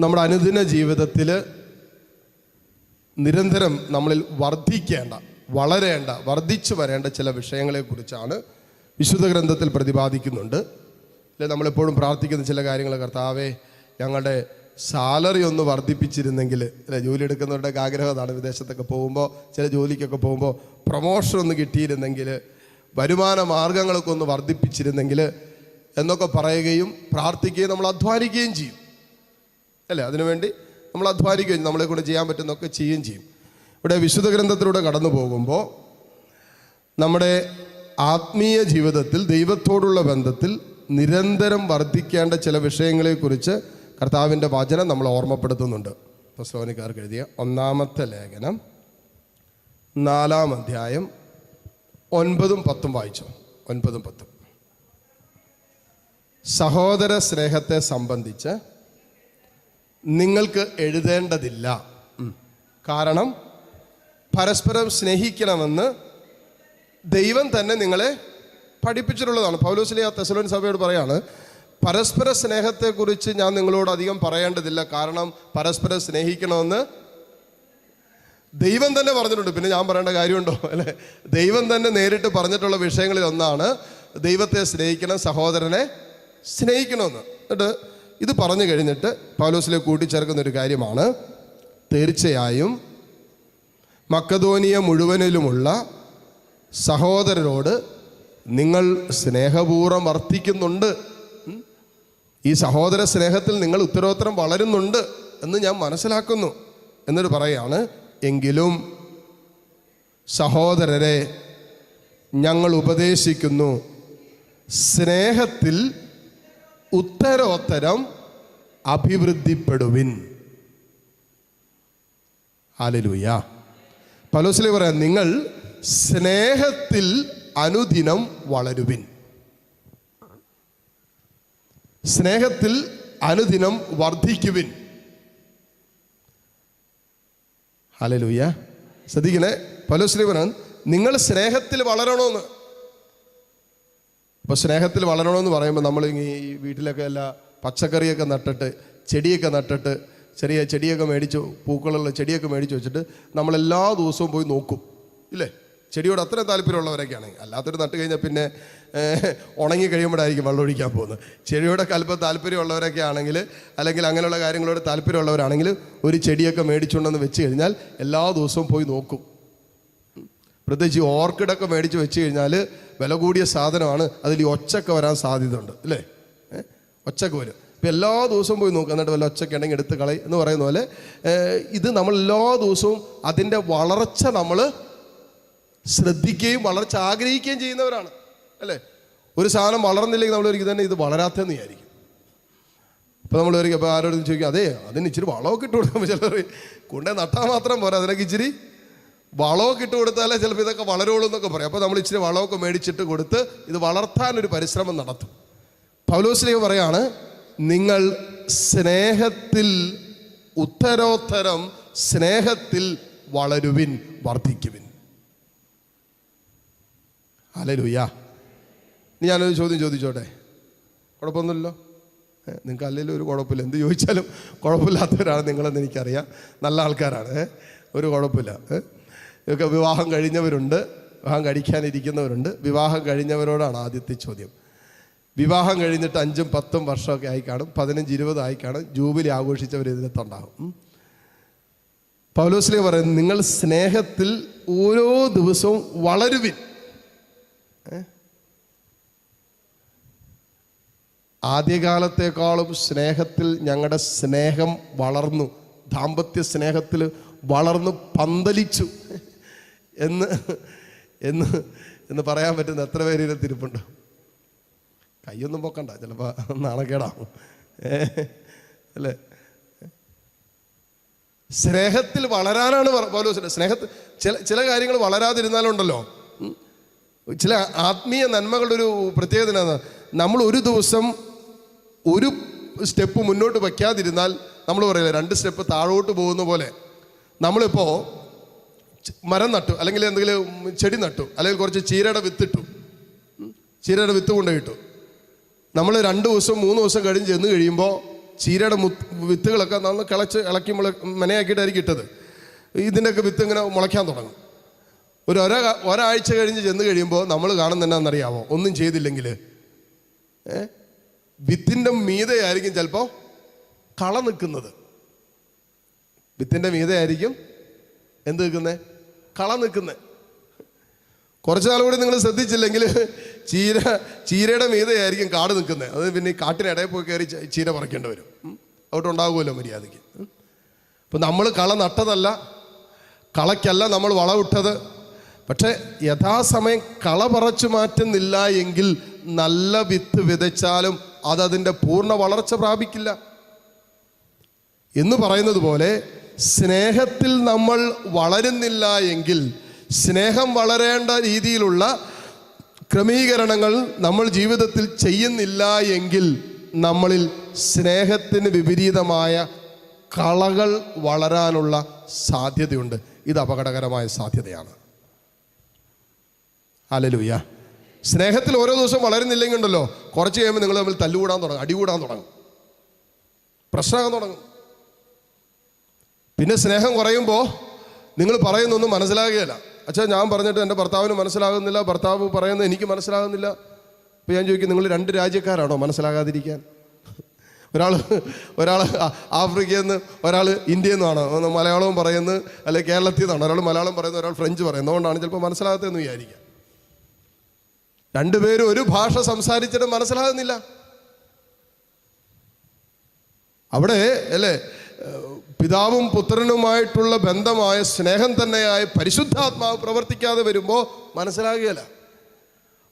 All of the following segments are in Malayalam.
നമ്മുടെ അനുദിന ജീവിതത്തിൽ നിരന്തരം നമ്മളിൽ വർദ്ധിക്കേണ്ട, വളരേണ്ട, വർദ്ധിച്ചു വരേണ്ട ചില വിഷയങ്ങളെക്കുറിച്ചാണ് വിശുദ്ധ ഗ്രന്ഥത്തിൽ പ്രതിപാദിക്കുന്നുണ്ട്. അല്ലെ, നമ്മളെപ്പോഴും പ്രാർത്ഥിക്കുന്ന ചില കാര്യങ്ങൾ, കർത്താവേ ഞങ്ങളുടെ സാലറി ഒന്ന് വർദ്ധിപ്പിച്ചിരുന്നെങ്കിൽ. അല്ലെ, ജോലി എടുക്കുന്നവരുടെയൊക്കെ ആഗ്രഹം അതാണ്. വിദേശത്തൊക്കെ പോകുമ്പോൾ, ചില ജോലിക്കൊക്കെ പോകുമ്പോൾ പ്രൊമോഷൻ ഒന്ന് കിട്ടിയിരുന്നെങ്കിൽ, വരുമാന മാർഗങ്ങളൊക്കെ ഒന്ന് വർദ്ധിപ്പിച്ചിരുന്നെങ്കിൽ എന്നൊക്കെ പറയുകയും പ്രാർത്ഥിക്കുകയും നമ്മൾ അധ്വാനിക്കുകയും ചെയ്യും. അല്ലേ, അതിനുവേണ്ടി നമ്മൾ അധ്വാനിക്കുകയും നമ്മളെ കൊണ്ട് ചെയ്യാൻ പറ്റുന്നതൊക്കെ ചെയ്യുകയും ചെയ്യും. ഇവിടെ വിശുദ്ധ ഗ്രന്ഥത്തിലൂടെ കടന്നു പോകുമ്പോൾ നമ്മുടെ ആത്മീയ ജീവിതത്തിൽ ദൈവത്തോടുള്ള ബന്ധത്തിൽ നിരന്തരം വർദ്ധിക്കേണ്ട ചില വിഷയങ്ങളെക്കുറിച്ച് കർത്താവിൻ്റെ വചനം നമ്മൾ ഓർമ്മപ്പെടുത്തുന്നുണ്ട്. തെസ്സലോനിക്കർക്ക് എഴുതിയ 1-ാമത്തെ ലേഖനം 4-ാം അധ്യായം 9-10 വായിച്ചു. 9-10. സഹോദര സ്നേഹത്തെ സംബന്ധിച്ച് നിങ്ങൾക്ക് എഴുതേണ്ടതില്ല, കാരണം പരസ്പരം സ്നേഹിക്കണമെന്ന് ദൈവം തന്നെ നിങ്ങളെ പഠിപ്പിച്ചിട്ടുള്ളതാണ്. പൗലോസ് ആ തെസ്സലോനിക്ക സഭയോട് പറയാണ്, പരസ്പര സ്നേഹത്തെക്കുറിച്ച് ഞാൻ നിങ്ങളോട് അധികം പറയേണ്ടതില്ല, കാരണം പരസ്പരം സ്നേഹിക്കണമെന്ന് ദൈവം തന്നെ പറഞ്ഞിട്ടുണ്ട്. പിന്നെ ഞാൻ പറയേണ്ട കാര്യമുണ്ടോ? അല്ലേ, ദൈവം തന്നെ നേരിട്ട് പറഞ്ഞിട്ടുള്ള വിഷയങ്ങളിൽ ഒന്നാണ് ദൈവത്തെ സ്നേഹിക്കണം, സഹോദരനെ സ്നേഹിക്കണമെന്ന്. എന്നിട്ട് ഇത് പറഞ്ഞു കഴിഞ്ഞിട്ട് പൗലോസിലേക്ക് കൂട്ടിച്ചേർക്കുന്നൊരു കാര്യമാണ്, തീർച്ചയായും മക്കദോനിയ മുഴുവനിലുമുള്ള സഹോദരരോട് നിങ്ങൾ സ്നേഹപൂർവ്വം വർത്തിക്കുന്നുണ്ട്. ഈ സഹോദര സ്നേഹത്തിൽ നിങ്ങൾ ഉത്തരോത്തരം വളരുന്നുണ്ട് എന്ന് ഞാൻ മനസ്സിലാക്കുന്നു. എന്നിട്ട് പറയാണ്, എങ്കിലും സഹോദരരെ ഞങ്ങൾ ഉപദേശിക്കുന്നു, സ്നേഹത്തിൽ ഉത്തരോത്തരം അഭിവൃദ്ധിപ്പെടുവിൻ. ഹല്ലേലൂയ. പൗലോസ് പറയാം, നിങ്ങൾ സ്നേഹത്തിൽ അനുദിനം വളരുവിൻ. സ്നേഹത്തിൽ അനുദിനം വർദ്ധിക്കുവിൻ. ഹല്ലേലൂയ. ശ്രദ്ധിക്കണേ, പൗലോസ് പറയാൻ നിങ്ങൾ സ്നേഹത്തിൽ വളരണമെന്ന്. അപ്പോൾ സ്നേഹത്തിൽ വളരണമെന്ന് പറയുമ്പോൾ നമ്മൾ ഈ വീട്ടിലൊക്കെ എല്ലാ പച്ചക്കറിയൊക്കെ നട്ടിട്ട്, ചെടിയൊക്കെ നട്ടിട്ട്, ചെറിയ ചെടിയൊക്കെ മേടിച്ച്, പൂക്കളുള്ള ചെടിയൊക്കെ മേടിച്ച് വെച്ചിട്ട് നമ്മളെല്ലാ ദിവസവും പോയി നോക്കും. ഇല്ലേ, ചെടിയോട് അത്രയും താല്പര്യമുള്ളവരൊക്കെയാണെങ്കിൽ. അല്ലാത്തൊരു നട്ട് കഴിഞ്ഞാൽ പിന്നെ ഉണങ്ങി കഴിയുമ്പോഴായിരിക്കും വെള്ളം ഒഴിക്കാൻ പോകുന്നത്. ചെടിയോടൊക്കെ അല്പം താല്പര്യമുള്ളവരൊക്കെ ആണെങ്കിൽ, അല്ലെങ്കിൽ അങ്ങനെയുള്ള കാര്യങ്ങളോട് താല്പര്യമുള്ളവരാണെങ്കിൽ ഒരു ചെടിയൊക്കെ മേടിച്ചുകൊണ്ടെന്ന് വെച്ച് കഴിഞ്ഞാൽ എല്ലാ ദിവസവും പോയി നോക്കും. പ്രത്യേകിച്ച് ഓർക്കിഡൊക്കെ മേടിച്ച് വെച്ച് കഴിഞ്ഞാൽ വില കൂടിയ സാധനമാണ്, അതിൽ ഒച്ചൊക്കെ വരാൻ സാധ്യതയുണ്ട്. അല്ലേ, ഒച്ചൊക്കെ വരും. ഇപ്പം എല്ലാ ദിവസവും പോയി നോക്കുക, എന്നിട്ട് വല്ല ഒച്ചൊക്കെ ഉണ്ടെങ്കിൽ എടുത്ത് കളയും എന്ന് പറയുന്ന പോലെ ഇത് നമ്മൾ എല്ലാ ദിവസവും അതിൻ്റെ വളർച്ച നമ്മൾ ശ്രദ്ധിക്കുകയും വളർച്ച ആഗ്രഹിക്കുകയും ചെയ്യുന്നവരാണ്. അല്ലേ, ഒരു സാധനം വളർന്നില്ലെങ്കിൽ നമ്മൾ ഒരിക്കലും തന്നെ ഇത് വളരാത്തെന്ന് വിചാരിക്കും. അപ്പോൾ നമ്മൾ ഒരിക്കൽ അപ്പോൾ ആരോടും ചോദിക്കും, അതെ അതിന് ഇച്ചിരി വളമൊക്കെ ഇട്ട് കൊടുക്കുമ്പോൾ ചിലർ കൊണ്ടേ നട്ടാൽ മാത്രം പോരാ, അതിനൊക്കെ ഇച്ചിരി വളമൊക്കെ ഇട്ട് കൊടുത്താലേ ചിലപ്പോൾ ഇതൊക്കെ വളരുള്ളൂ എന്നൊക്കെ പറയും. അപ്പോൾ നമ്മൾ ഇച്ചിരി വളമൊക്കെ മേടിച്ചിട്ട് കൊടുത്ത് ഇത് വളർത്താനൊരു പരിശ്രമം നടത്തും. പൗലോസ് പറയാണ്, നിങ്ങൾ സ്നേഹത്തിൽ ഉത്തരോത്തരം സ്നേഹത്തിൽ വളരുവിൻ, വർദ്ധിക്കുവിൻ. ഹല്ലേലൂയ. ഇനി ഞാനൊരു ചോദ്യം ചോദിച്ചോട്ടെ? കുഴപ്പമൊന്നുമില്ലല്ലോ, നിങ്ങൾക്ക് അല്ലെങ്കിൽ ഒരു കുഴപ്പമില്ല. എന്ത് ചോദിച്ചാലും കുഴപ്പമില്ലാത്തവരാണ് നിങ്ങളെന്ന് എനിക്കറിയാം, നല്ല ആൾക്കാരാണ്, ഒരു കുഴപ്പമില്ല. ഇതൊക്കെ വിവാഹം കഴിഞ്ഞവരുണ്ട്, വിവാഹം കഴിക്കാനിരിക്കുന്നവരുണ്ട്. വിവാഹം കഴിഞ്ഞവരോടാണ് ആദ്യത്തെ ചോദ്യം. വിവാഹം കഴിഞ്ഞിട്ട് 5-10 വർഷമൊക്കെ ആയി കാണും, 15-20 ആയി കാണും, ജൂബിലി ആഘോഷിച്ചവർ ഇതിനകത്തുണ്ടാകും. പൗലോസ് പറയുന്നത്, നിങ്ങൾ സ്നേഹത്തിൽ ഓരോ ദിവസവും വളരുവിൻ. ആദ്യകാലത്തെക്കാളും സ്നേഹത്തിൽ ഞങ്ങളുടെ സ്നേഹം വളർന്നു, ദാമ്പത്യ സ്നേഹത്തിൽ വളർന്നു പന്തലിച്ചു എന്ന് എന്ന് എന്ന് പറയാൻ പറ്റുന്ന എത്ര പേര് ഇതിരിപ്പുണ്ട്? കൈയൊന്നും പൊക്കണ്ട, ചിലപ്പോൾ നാണക്കേടാവും. അല്ലേ, സ്നേഹത്തിൽ വളരാനാണ് പൗലോസ്. സ്നേഹത്തിൽ ചില കാര്യങ്ങൾ വളരാതിരുന്നാലുണ്ടല്ലോ, ചില ആത്മീയ നന്മകളുടെ ഒരു പ്രത്യേകത എന്താണ്? നമ്മൾ ഒരു ദിവസം ഒരു സ്റ്റെപ്പ് മുന്നോട്ട് വയ്ക്കാതിരുന്നാൽ നമ്മൾ പറയില്ല 2 സ്റ്റെപ്പ് താഴോട്ട് പോകുന്ന പോലെ. നമ്മളിപ്പോൾ മരം നട്ടു, അല്ലെങ്കിൽ എന്തെങ്കിലും ചെടി നട്ടു, അല്ലെങ്കിൽ കുറച്ച് ചീരയുടെ വിത്തിട്ടു, ചീരയുടെ വിത്ത് കൊണ്ടുപോയിട്ടു. നമ്മൾ 2 ദിവസം 3 ദിവസം കഴിഞ്ഞ് ചെന്ന് കഴിയുമ്പോൾ ചീരയുടെ വിത്തുകളൊക്കെ നമ്മൾ ഇളക്കി മെനയാക്കിയിട്ടായിരിക്കും ഇട്ടത്. ഇതിൻ്റെയൊക്കെ വിത്ത് ഇങ്ങനെ മുളയ്ക്കാൻ തുടങ്ങും. ഒരാഴ്ച കഴിഞ്ഞ് ചെന്ന് കഴിയുമ്പോൾ നമ്മൾ കാണുന്ന എന്നാണെന്നറിയാമോ? ഒന്നും ചെയ്തില്ലെങ്കിൽ വിത്തിൻ്റെ മീതയായിരിക്കും ചിലപ്പോൾ കള നിൽക്കുന്നത്. വിത്തിൻ്റെ മീതയായിരിക്കും എന്ത് നിൽക്കുന്നത്? കള നിൽക്കുന്നത്. കുറച്ച് നാൾ കൂടി നിങ്ങൾ ശ്രദ്ധിച്ചില്ലെങ്കിൽ ചീരയുടെ മീതയായിരിക്കും കാട് നിൽക്കുന്നത്. അത് പിന്നെ ഈ കാട്ടിനിടയിൽ പോയി കയറി ചീര പറിക്കേണ്ടി വരും. അവിടെ ഉണ്ടാകുമല്ലോ മര്യാദയ്ക്ക്. അപ്പം നമ്മൾ കള നട്ടതല്ല, കളയ്ക്കല്ല നമ്മൾ വളമിട്ടത്. പക്ഷെ യഥാസമയം കള പറിച്ചു മാറ്റുന്നില്ല എങ്കിൽ നല്ല വിത്ത് വിതച്ചാലും അതതിൻ്റെ പൂർണ്ണ വളർച്ച പ്രാപിക്കില്ല. എന്ന് പറയുന്നത് പോലെ സ്നേഹത്തിൽ നമ്മൾ വളരുന്നില്ല എങ്കിൽ, സ്നേഹം വളരേണ്ട രീതിയിലുള്ള ക്രമീകരണങ്ങൾ നമ്മൾ ജീവിതത്തിൽ ചെയ്യുന്നില്ല എങ്കിൽ നമ്മളിൽ സ്നേഹത്തിന് വിപരീതമായ കളകൾ വളരാനുള്ള സാധ്യതയുണ്ട്. ഇത് അപകടകരമായ സാധ്യതയാണ്. ഹല്ലേലൂയ. സ്നേഹത്തിൽ ഓരോ ദിവസം വളരുന്നില്ലെങ്കിൽ ഉണ്ടല്ലോ, കുറച്ച് കഴിയുമ്പോൾ നിങ്ങൾ തമ്മിൽ തല്ലുകൂടാൻ തുടങ്ങും, അടികൂടാൻ തുടങ്ങും, പ്രശ്നമാകാൻ തുടങ്ങും. പിന്നെ സ്നേഹം കുറയുമ്പോൾ നിങ്ങൾ പറയുന്നൊന്നും മനസ്സിലാകുകയില്ല. അച്ഛാ, ഞാൻ പറഞ്ഞിട്ട് എൻ്റെ ഭർത്താവിന് മനസ്സിലാകുന്നില്ല, ഭർത്താവ് പറയുന്നത് എനിക്ക് മനസ്സിലാകുന്നില്ല. അപ്പോൾ ഞാൻ ചോദിക്കും, നിങ്ങൾ രണ്ട് രാജ്യക്കാരാണോ മനസ്സിലാകാതിരിക്കാൻ? ഒരാൾ ആഫ്രിക്കയിൽ നിന്ന്, ഒരാൾ ഇന്ത്യയിൽ നിന്നാണോ? മലയാളവും പറയുന്നത്, അല്ലെങ്കിൽ കേരളത്തിൽ നിന്നാണ് ഒരാൾ മലയാളം പറയുന്നത്, ഒരാൾ ഫ്രഞ്ച് പറയുന്നത്. അതുകൊണ്ടാണ് ചിലപ്പോൾ മനസ്സിലാകാത്തതെന്ന് വിചാരിക്കാം. രണ്ടുപേരും ഒരു ഭാഷ സംസാരിച്ചിട്ട് മനസ്സിലാകുന്നില്ല. അവിടെ അല്ലേ പിതാവും പുത്രനുമായിട്ടുള്ള ബന്ധമായ സ്നേഹം തന്നെയായ പരിശുദ്ധാത്മാവ് പ്രവർത്തിക്കാതെ വരുമ്പോൾ മനസ്സിലാകുകയില്ല.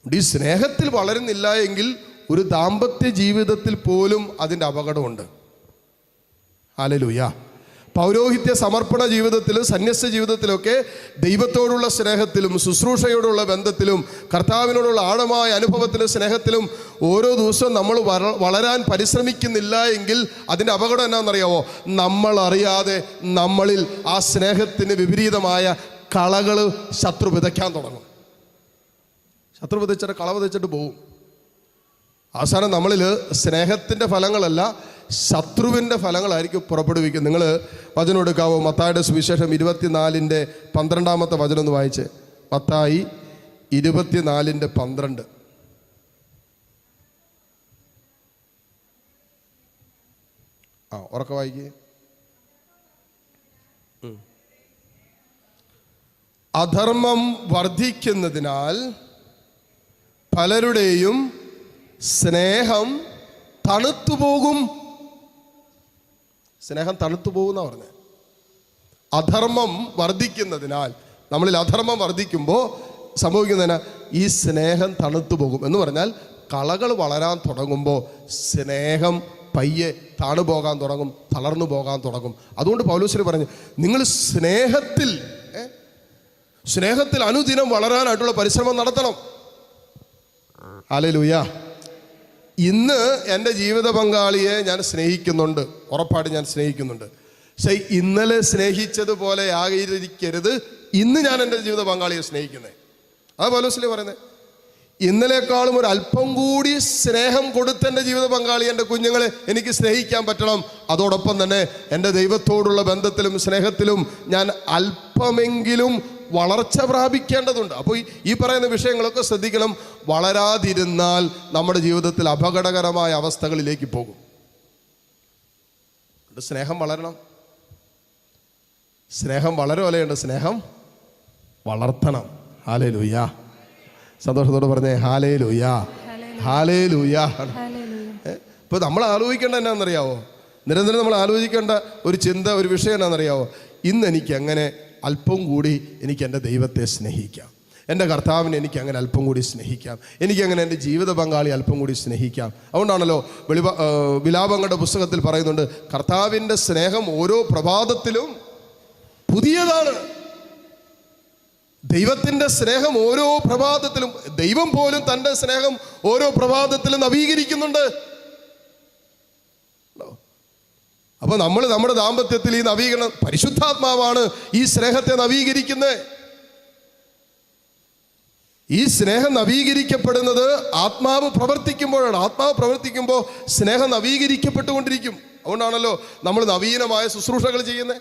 ഈ സ്നേഹത്തിൽ വളരുന്നില്ല എങ്കിൽ ഒരു ദാമ്പത്യ ജീവിതത്തിൽ പോലും അതിൻ്റെ അപകടമുണ്ട്. ഹല്ലേലൂയ. പൗരോഹിത്യ സമർപ്പണ ജീവിതത്തിലും സന്യസ്ത ജീവിതത്തിലൊക്കെ ദൈവത്തോടുള്ള സ്നേഹത്തിലും ശുശ്രൂഷയോടുള്ള ബന്ധത്തിലും കർത്താവിനോടുള്ള ആഴമായ അനുഭവത്തിലും സ്നേഹത്തിലും ഓരോ ദിവസവും നമ്മൾ വളരാൻ പരിശ്രമിക്കുന്നില്ല എങ്കിൽ അതിൻ്റെ അപകടം എന്നാണെന്നറിയാമോ? നമ്മൾ അറിയാതെ നമ്മളിൽ ആ സ്നേഹത്തിന് വിപരീതമായ കളകൾ ശത്രു വിതയ്ക്കാൻ തുടങ്ങും. ശത്രു വിതച്ചിട്ട് കള വിതച്ചിട്ട് പോകും. അവസാനം നമ്മളിൽ സ്നേഹത്തിൻ്റെ ഫലങ്ങളല്ല, ശത്രുവിൻ്റെ ഫലങ്ങളായിരിക്കും പുറപ്പെടുവിക്കും. നിങ്ങൾ വചനം എടുക്കാവോ? മത്തായിയുടെ സുവിശേഷം 24:12 വചനം ഒന്ന് വായിച്ച്. മത്തായി 24:12. ഉറക്കെ വായിക്കേ. അധർമ്മം വർദ്ധിക്കുന്നതിനാൽ പലരുടെയും സ്നേഹം തണുത്തുപോകും. സ്നേഹം തണുത്തുപോകുന്ന പറഞ്ഞത്. അധർമ്മം വർദ്ധിക്കുന്നതിനാൽ, നമ്മളിൽ അധർമ്മം വർദ്ധിക്കുമ്പോൾ സംഭവിക്കുന്നതിന് ഈ സ്നേഹം തണുത്തുപോകും. എന്ന് പറഞ്ഞാൽ കളകൾ വളരാൻ തുടങ്ങുമ്പോൾ സ്നേഹം പയ്യെ താണുപോകാൻ തുടങ്ങും, തളർന്നു പോകാൻ തുടങ്ങും. അതുകൊണ്ട് പൗലോസ് പറഞ്ഞു, നിങ്ങൾ സ്നേഹത്തിൽ അനുദിനം വളരാനായിട്ടുള്ള പരിശ്രമം നടത്തണം. ഹല്ലേലൂയ. ഇന്ന് എൻ്റെ ജീവിത പങ്കാളിയെ ഞാൻ സ്നേഹിക്കുന്നുണ്ട്, ഉറപ്പായിട്ട് ഞാൻ സ്നേഹിക്കുന്നുണ്ട്. പക്ഷേ ഇന്നലെ സ്നേഹിച്ചതുപോലെ ആയിരിക്കരുത് ഇന്ന് ഞാൻ എൻ്റെ ജീവിത പങ്കാളിയെ സ്നേഹിക്കുന്നത്. അത് പൗലോസ് പറയുന്നത്. ഇന്നലേക്കാളും ഒരു അല്പം കൂടി സ്നേഹം കൊടുത്ത് എൻ്റെ ജീവിത പങ്കാളി, എൻ്റെ കുഞ്ഞുങ്ങളെ എനിക്ക് സ്നേഹിക്കാൻ പറ്റണം. അതോടൊപ്പം തന്നെ എൻ്റെ ദൈവത്തോടുള്ള ബന്ധത്തിലും സ്നേഹത്തിലും ഞാൻ അല്പമെങ്കിലും വളർച്ച പ്രാപിക്കേണ്ടതുണ്ട്. അപ്പോൾ ഈ പറയുന്ന വിഷയങ്ങളൊക്കെ ശ്രദ്ധിക്കണം. വളരാതിരുന്നാൽ നമ്മുടെ ജീവിതത്തിൽ അപകടകരമായ അവസ്ഥകളിലേക്ക് പോകും. സ്നേഹം വളരണം. സ്നേഹം വളരുമല്ലേണ്ട, സ്നേഹം വളർത്തണം. ഹല്ലേലൂയ. സന്തോഷത്തോടെ പറഞ്ഞേ ഹല്ലേലൂയ, ഹല്ലേലൂയ. ഇപ്പോൾ നമ്മൾ ആലോചിക്കേണ്ട എന്നാണെന്നറിയാവോ? നിരന്തരം നമ്മൾ ആലോചിക്കേണ്ട ഒരു ചിന്ത, ഒരു വിഷയം എന്നാണെന്നറിയാവോ? ഇന്ന് എനിക്ക് അങ്ങനെ അല്പം കൂടി എനിക്ക് എൻ്റെ ദൈവത്തെ സ്നേഹിക്കാം, എൻ്റെ കർത്താവിനെ എനിക്ക് അങ്ങനെ അല്പം കൂടി സ്നേഹിക്കാം, എനിക്കങ്ങനെ എൻ്റെ ജീവിത പങ്കാളി അല്പം കൂടി സ്നേഹിക്കാം. അതുകൊണ്ടാണല്ലോ വിലാപങ്ങളുടെ പുസ്തകത്തിൽ പറയുന്നുണ്ട്, കർത്താവിൻ്റെ സ്നേഹം ഓരോ പ്രഭാതത്തിലും പുതിയതാണ്. ദൈവത്തിൻ്റെ സ്നേഹം ഓരോ പ്രഭാതത്തിലും, ദൈവം പോലും തൻ്റെ സ്നേഹം ഓരോ പ്രഭാതത്തിലും നവീകരിക്കുന്നുണ്ട്. അപ്പൊ നമ്മൾ നമ്മുടെ ദാമ്പത്യത്തിൽ ഈ നവീകരണം, പരിശുദ്ധാത്മാവാണ് ഈ സ്നേഹത്തെ നവീകരിക്കുന്നത്. ഈ സ്നേഹം നവീകരിക്കപ്പെടുന്നത് ആത്മാവ് പ്രവർത്തിക്കുമ്പോഴാണ്. ആത്മാവ് പ്രവർത്തിക്കുമ്പോൾ സ്നേഹം നവീകരിക്കപ്പെട്ടുകൊണ്ടിരിക്കും. അതുകൊണ്ടാണല്ലോ നമ്മൾ നവീനമായ ശുശ്രൂഷകൾ ചെയ്യുന്നത്.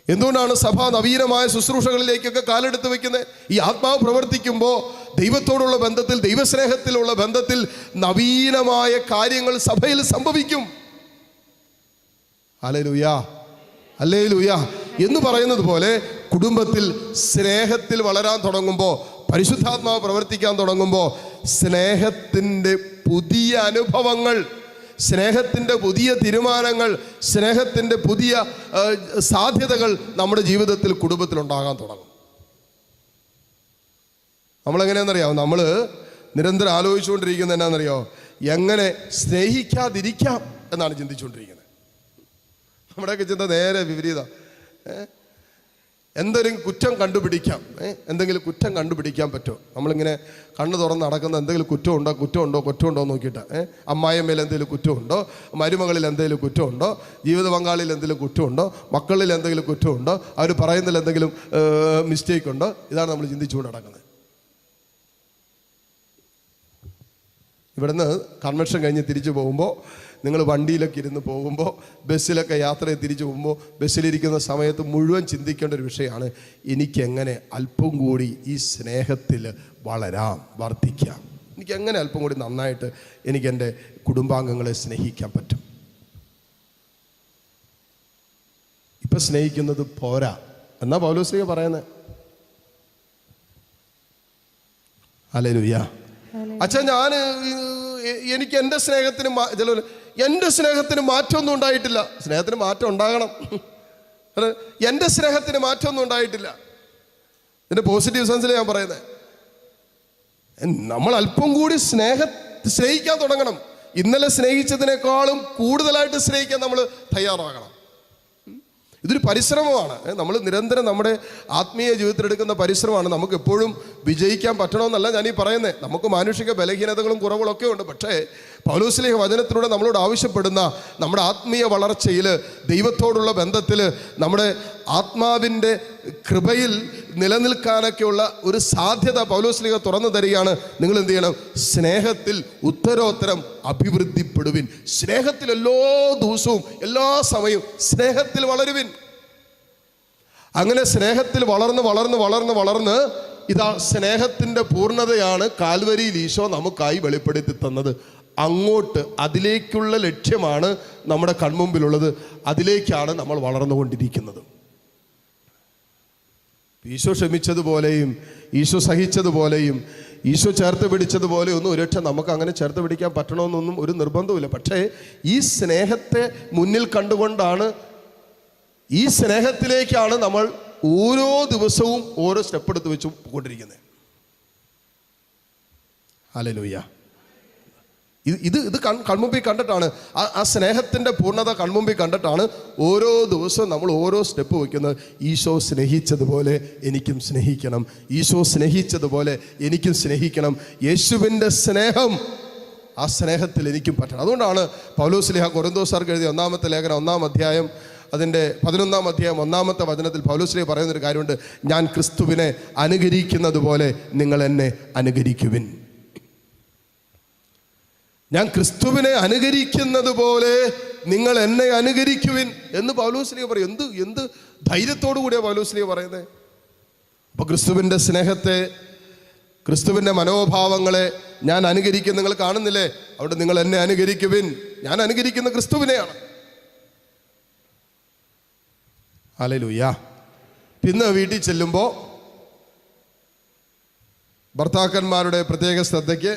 എന്തുകൊണ്ടാണ് സഭ നവീനമായ ശുശ്രൂഷകളിലേക്കൊക്കെ കാലെടുത്ത് വെക്കുന്നത്? ഈ ആത്മാവ് പ്രവർത്തിക്കുമ്പോൾ ദൈവത്തോടുള്ള ബന്ധത്തിൽ, ദൈവസ്നേഹത്തിലുള്ള ബന്ധത്തിൽ നവീനമായ കാര്യങ്ങൾ സഭയിൽ സംഭവിക്കും. ഹല്ലേലൂയ, ഹല്ലേലൂയ എന്ന് പറയുന്നത് പോലെ കുടുംബത്തിൽ സ്നേഹത്തിൽ വളരാൻ തുടങ്ങുമ്പോൾ, പരിശുദ്ധാത്മാവ് പ്രവർത്തിക്കാൻ തുടങ്ങുമ്പോൾ, സ്നേഹത്തിൻ്റെ പുതിയ അനുഭവങ്ങൾ, സ്നേഹത്തിൻ്റെ പുതിയ തീരുമാനങ്ങൾ, സ്നേഹത്തിൻ്റെ പുതിയ സാധ്യതകൾ നമ്മുടെ ജീവിതത്തിൽ, കുടുംബത്തിൽ ഉണ്ടാകാൻ തുടങ്ങും. നമ്മളെങ്ങനെയാണെന്നറിയാമോ? നമ്മൾ നിരന്തരം ആലോചിച്ചുകൊണ്ടിരിക്കുന്നത് എന്നാണെന്നറിയോ? എങ്ങനെ സ്നേഹിക്കാതിരിക്കാം എന്നാണ് ചിന്തിച്ചുകൊണ്ടിരിക്കുന്നത്. നമ്മുടെയൊക്കെ ചിന്ത നേരെ വിപരീതം. എന്തെങ്കിലും കുറ്റം കണ്ടുപിടിക്കാം, എന്തെങ്കിലും കുറ്റം കണ്ടുപിടിക്കാൻ പറ്റുമോ? നമ്മളിങ്ങനെ കണ്ണ് തുറന്ന് നടക്കുന്ന എന്തെങ്കിലും കുറ്റമുണ്ടോ നോക്കിയിട്ട്, അമ്മായിയമ്മയിൽ എന്തെങ്കിലും കുറ്റമുണ്ടോ, മരുമകളിൽ എന്തെങ്കിലും കുറ്റമുണ്ടോ, ജീവിത പങ്കാളിയിൽ എന്തെങ്കിലും കുറ്റമുണ്ടോ, മക്കളിൽ എന്തെങ്കിലും കുറ്റമുണ്ടോ, അവർ പറയുന്നതിൽ എന്തെങ്കിലും മിസ്റ്റേക്ക് ഉണ്ടോ? ഇതാണ് നമ്മൾ ചിന്തിച്ചുകൊണ്ട് നടക്കുന്നത്. ഇവിടുന്ന് കൺവെൻഷൻ കഴിഞ്ഞ് തിരിച്ചു പോകുമ്പോൾ, നിങ്ങൾ വണ്ടിയിലൊക്കെ ഇരുന്ന് പോകുമ്പോൾ, ബസ്സിലൊക്കെ യാത്ര ചെയ്ത് തിരിച്ചു പോകുമ്പോൾ, ബസ്സിലിരിക്കുന്ന സമയത്ത് മുഴുവൻ ചിന്തിക്കേണ്ട ഒരു വിഷയമാണ്, എനിക്കെങ്ങനെ അല്പം കൂടി ഈ സ്നേഹത്തിൽ വളരാം, വർദ്ധിക്കാം, എനിക്കെങ്ങനെ അല്പം കൂടി നന്നായിട്ട് എനിക്കെൻ്റെ കുടുംബാംഗങ്ങളെ സ്നേഹിക്കാൻ പറ്റും. ഇപ്പം സ്നേഹിക്കുന്നത് പോരാ എന്നാ പൗലോസ്ലീഹ പറയുന്നത്. ഹല്ലേലൂയ. അച്ഛാ, എനിക്ക് എൻ്റെ സ്നേഹത്തിന് എൻ്റെ സ്നേഹത്തിന് മാറ്റമൊന്നും ഉണ്ടായിട്ടില്ല. സ്നേഹത്തിന് മാറ്റം ഉണ്ടാകണം. എൻ്റെ സ്നേഹത്തിന് മാറ്റമൊന്നും ഉണ്ടായിട്ടില്ല. എൻ്റെ പോസിറ്റീവ് സെൻസിൽ ഞാൻ പറയുന്നത്, നമ്മൾ അല്പം കൂടി സ്നേഹിക്കാൻ തുടങ്ങണം. ഇന്നലെ സ്നേഹിച്ചതിനേക്കാളും കൂടുതലായിട്ട് സ്നേഹിക്കാൻ നമ്മൾ തയ്യാറാകണം. ഇതൊരു പരിശ്രമമാണ്. നമ്മൾ നിരന്തരം നമ്മുടെ ആത്മീയ ജീവിതത്തിൽ എടുക്കുന്ന പരിശ്രമമാണ്. നമുക്ക് എപ്പോഴും വിജയിക്കാൻ പറ്റണമെന്നല്ല ഞാൻ ഈ പറയുന്നത്. നമുക്ക് മാനുഷിക ബലഹീനതകളും കുറവുകളൊക്കെ ഉണ്ട്. പക്ഷേ പൗലോസ്ലീഹ വചനത്തിലൂടെ നമ്മളോട് ആവശ്യപ്പെടുന്ന നമ്മുടെ ആത്മീയ വളർച്ചയിൽ, ദൈവത്തോടുള്ള ബന്ധത്തിൽ, നമ്മുടെ ആത്മാവിൻ്റെ കൃപയിൽ നിലനിൽക്കാനൊക്കെയുള്ള ഒരു സാധ്യത പൗലോസ്ലീഹ തുറന്നു തരികയാണ്. നിങ്ങൾ എന്ത് ചെയ്യണം? സ്നേഹത്തിൽ ഉത്തരോത്തരം അഭിവൃദ്ധിപ്പെടുവിൻ. സ്നേഹത്തിൽ എല്ലാ ദിവസവും, എല്ലാ സമയവും സ്നേഹത്തിൽ വളരുവിൻ. അങ്ങനെ സ്നേഹത്തിൽ വളർന്ന് ഇതാ സ്നേഹത്തിൻ്റെ പൂർണ്ണതയാണ് കാൽവരിയിൽ ഈശോ നമുക്കായി വെളിപ്പെടുത്തി തന്നത്. അങ്ങോട്ട് അതിലേക്കുള്ള ലക്ഷ്യമാണ് നമ്മുടെ കൺമുമ്പിലുള്ളത്. അതിലേക്കാണ് നമ്മൾ വളർന്നുകൊണ്ടിരിക്കുന്നത്. ഈശോ ക്ഷമിച്ചതുപോലെയും, ഈശോ സഹിച്ചതുപോലെയും, ഈശോ ചേർത്ത് പിടിച്ചതുപോലെ ഒന്നും ഒരുപക്ഷെ നമുക്ക് അങ്ങനെ ചേർത്ത് പിടിക്കാൻ പറ്റണമെന്നൊന്നും ഒരു നിർബന്ധമില്ല. പക്ഷേ ഈ സ്നേഹത്തെ മുന്നിൽ കണ്ടുകൊണ്ടാണ്, ഈ സ്നേഹത്തിലേക്കാണ് നമ്മൾ ഓരോ ദിവസവും ഓരോ സ്റ്റെപ്പ് എടുത്ത് വെച്ച് കൊണ്ടിരിക്കുന്നത്. ഹല്ലേലൂയ. ഇത് കൺമുമ്പിൽ കണ്ടിട്ടാണ്, ആ സ്നേഹത്തിൻ്റെ പൂർണ്ണത കൺമുമ്പിൽ കണ്ടിട്ടാണ് ഓരോ ദിവസവും നമ്മൾ ഓരോ സ്റ്റെപ്പ് വയ്ക്കുന്നത്. ഈശോ സ്നേഹിച്ചതുപോലെ എനിക്കും സ്നേഹിക്കണം, ഈശോ സ്നേഹിച്ചതുപോലെ എനിക്കും സ്നേഹിക്കണം. യേശുവിൻ്റെ സ്നേഹം, ആ സ്നേഹത്തിൽ എനിക്കും പറ്റണം. അതുകൊണ്ടാണ് പൗലോസ്ലീഹ കൊരിന്തോസ്യർക്ക് എഴുതിയ 1-ാമത്തെ ലേഖനം 1-ാം അധ്യായം അതിൻ്റെ 11-ാം അധ്യായം 1-ാമത്തെ വചനത്തിൽ പൗലോസ്ലീഹ പറയുന്നൊരു കാര്യമുണ്ട്. ഞാൻ ക്രിസ്തുവിനെ അനുകരിക്കുന്നത് പോലെ നിങ്ങൾ എന്നെ അനുകരിക്കുവിൻ. ഞാൻ ക്രിസ്തുവിനെ അനുകരിക്കുന്നത് പോലെ നിങ്ങൾ എന്നെ അനുകരിക്കുവിൻ എന്ന് പൗലോസ്ലീഹ പറയും. എന്ത് ധൈര്യത്തോടു കൂടിയാണ് പൗലോസ്ലീഹ പറയുന്നത്. അപ്പോൾ ക്രിസ്തുവിൻ്റെ സ്നേഹത്തെ, ക്രിസ്തുവിൻ്റെ മനോഭാവങ്ങളെ ഞാൻ അനുകരിക്കും. നിങ്ങൾ കാണുന്നില്ലേ? അവിടെ നിങ്ങൾ എന്നെ അനുകരിക്കുവിൻ. ഞാൻ അനുകരിക്കുന്ന ക്രിസ്തുവിനെയാണ്. ഹല്ലേലൂയ. പിന്നെ വീട്ടിൽ ചെല്ലുമ്പോൾ ഭർത്താക്കന്മാരുടെ പ്രത്യേക ശ്രദ്ധയ്ക്ക്,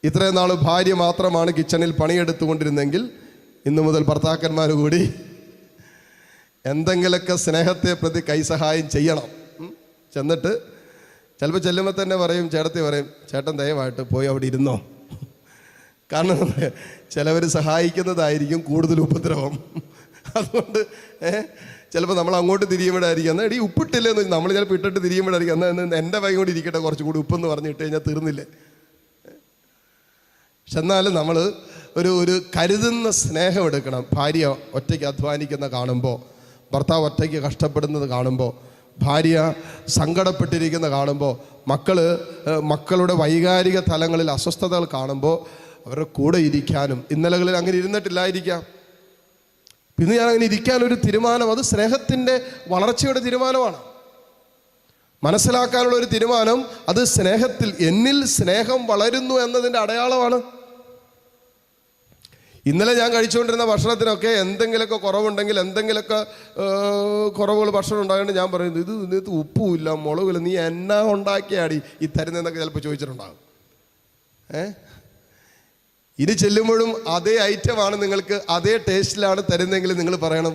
ഇത്രയും നാൾ ഭാര്യ മാത്രമാണ് കിച്ചണിൽ പണിയെടുത്തുകൊണ്ടിരുന്നെങ്കിൽ ഇന്നു മുതൽ ഭർത്താക്കന്മാർ കൂടി എന്തെങ്കിലുമൊക്കെ സ്നേഹത്തെ പ്രതി കൈസഹായം ചെയ്യണം. ചെന്നിട്ട് ചിലപ്പോൾ ചെല്ലുമ്പോൾ തന്നെ പറയും, ചേട്ടത്തി പറയും, ചേട്ടൻ ദയവായിട്ട് പോയി അവിടെ ഇരുന്നോ. കാരണം ചിലവർ സഹായിക്കുന്നതായിരിക്കും കൂടുതൽ ഉപദ്രവം. അതുകൊണ്ട് ചിലപ്പോൾ നമ്മൾ അങ്ങോട്ട് തിരിയുമ്പോഴായിരിക്കും, എന്നാൽ ഈ ഉപ്പിട്ടില്ലെന്ന് നമ്മൾ ചിലപ്പോൾ ഇട്ടിട്ട് തിരിയുമ്പോഴായിരിക്കും, എന്നാൽ എൻ്റെ വൈ കൊണ്ട് ഇരിക്കട്ടെ കുറച്ചുകൂടി ഉപ്പെന്ന് പറഞ്ഞിട്ട് കഴിഞ്ഞാൽ തീർന്നില്ലേ. പക്ഷെ എന്നാലും നമ്മൾ ഒരു കരുതുന്ന സ്നേഹം എടുക്കണം. ഭാര്യ ഒറ്റയ്ക്ക് അധ്വാനിക്കുന്ന കാണുമ്പോൾ, ഭർത്താവ് ഒറ്റയ്ക്ക് കഷ്ടപ്പെടുന്നത് കാണുമ്പോൾ, ഭാര്യ സങ്കടപ്പെട്ടിരിക്കുന്ന കാണുമ്പോൾ, മക്കളുടെ വൈകാരിക തലങ്ങളിൽ അസ്വസ്ഥതകൾ കാണുമ്പോൾ അവരുടെ കൂടെ ഇരിക്കാനും, ഇന്നലകളിൽ അങ്ങനെ ഇരുന്നിട്ടില്ലായിരിക്കാം, പിന്നെ ഞാൻ അങ്ങനെ ഇരിക്കാനൊരു തീരുമാനം, അത് സ്നേഹത്തിൻ്റെ വളർച്ചയുടെ തീരുമാനമാണ്. മനസ്സിലാക്കാനുള്ള ഒരു തീരുമാനം, അത് സ്നേഹത്തിൽ, എന്നിൽ സ്നേഹം വളരുന്നു എന്നതിൻ്റെ അടയാളമാണ്. ഇന്നലെ ഞാൻ കഴിച്ചുകൊണ്ടിരുന്ന ഭക്ഷണത്തിനൊക്കെ എന്തെങ്കിലുമൊക്കെ കുറവുണ്ടെങ്കിൽ, എന്തെങ്കിലുമൊക്കെ കുറവുകൾ ഭക്ഷണം ഉണ്ടായതുകൊണ്ട് ഞാൻ പറയുന്നത്, ഇതിനകത്ത് ഉപ്പുമില്ല, മുളകില്ല, നീ എന്നാ ഉണ്ടാക്കിയാടി ഈ തരുന്നതെന്നൊക്കെ ചിലപ്പോൾ ചോദിച്ചിട്ടുണ്ടാകും. ഇനി ചെല്ലുമ്പോഴും അതേ ഐറ്റമാണ് നിങ്ങൾക്ക്, അതേ ടേസ്റ്റിലാണ് തരുന്നതെങ്കിൽ നിങ്ങൾ പറയണം,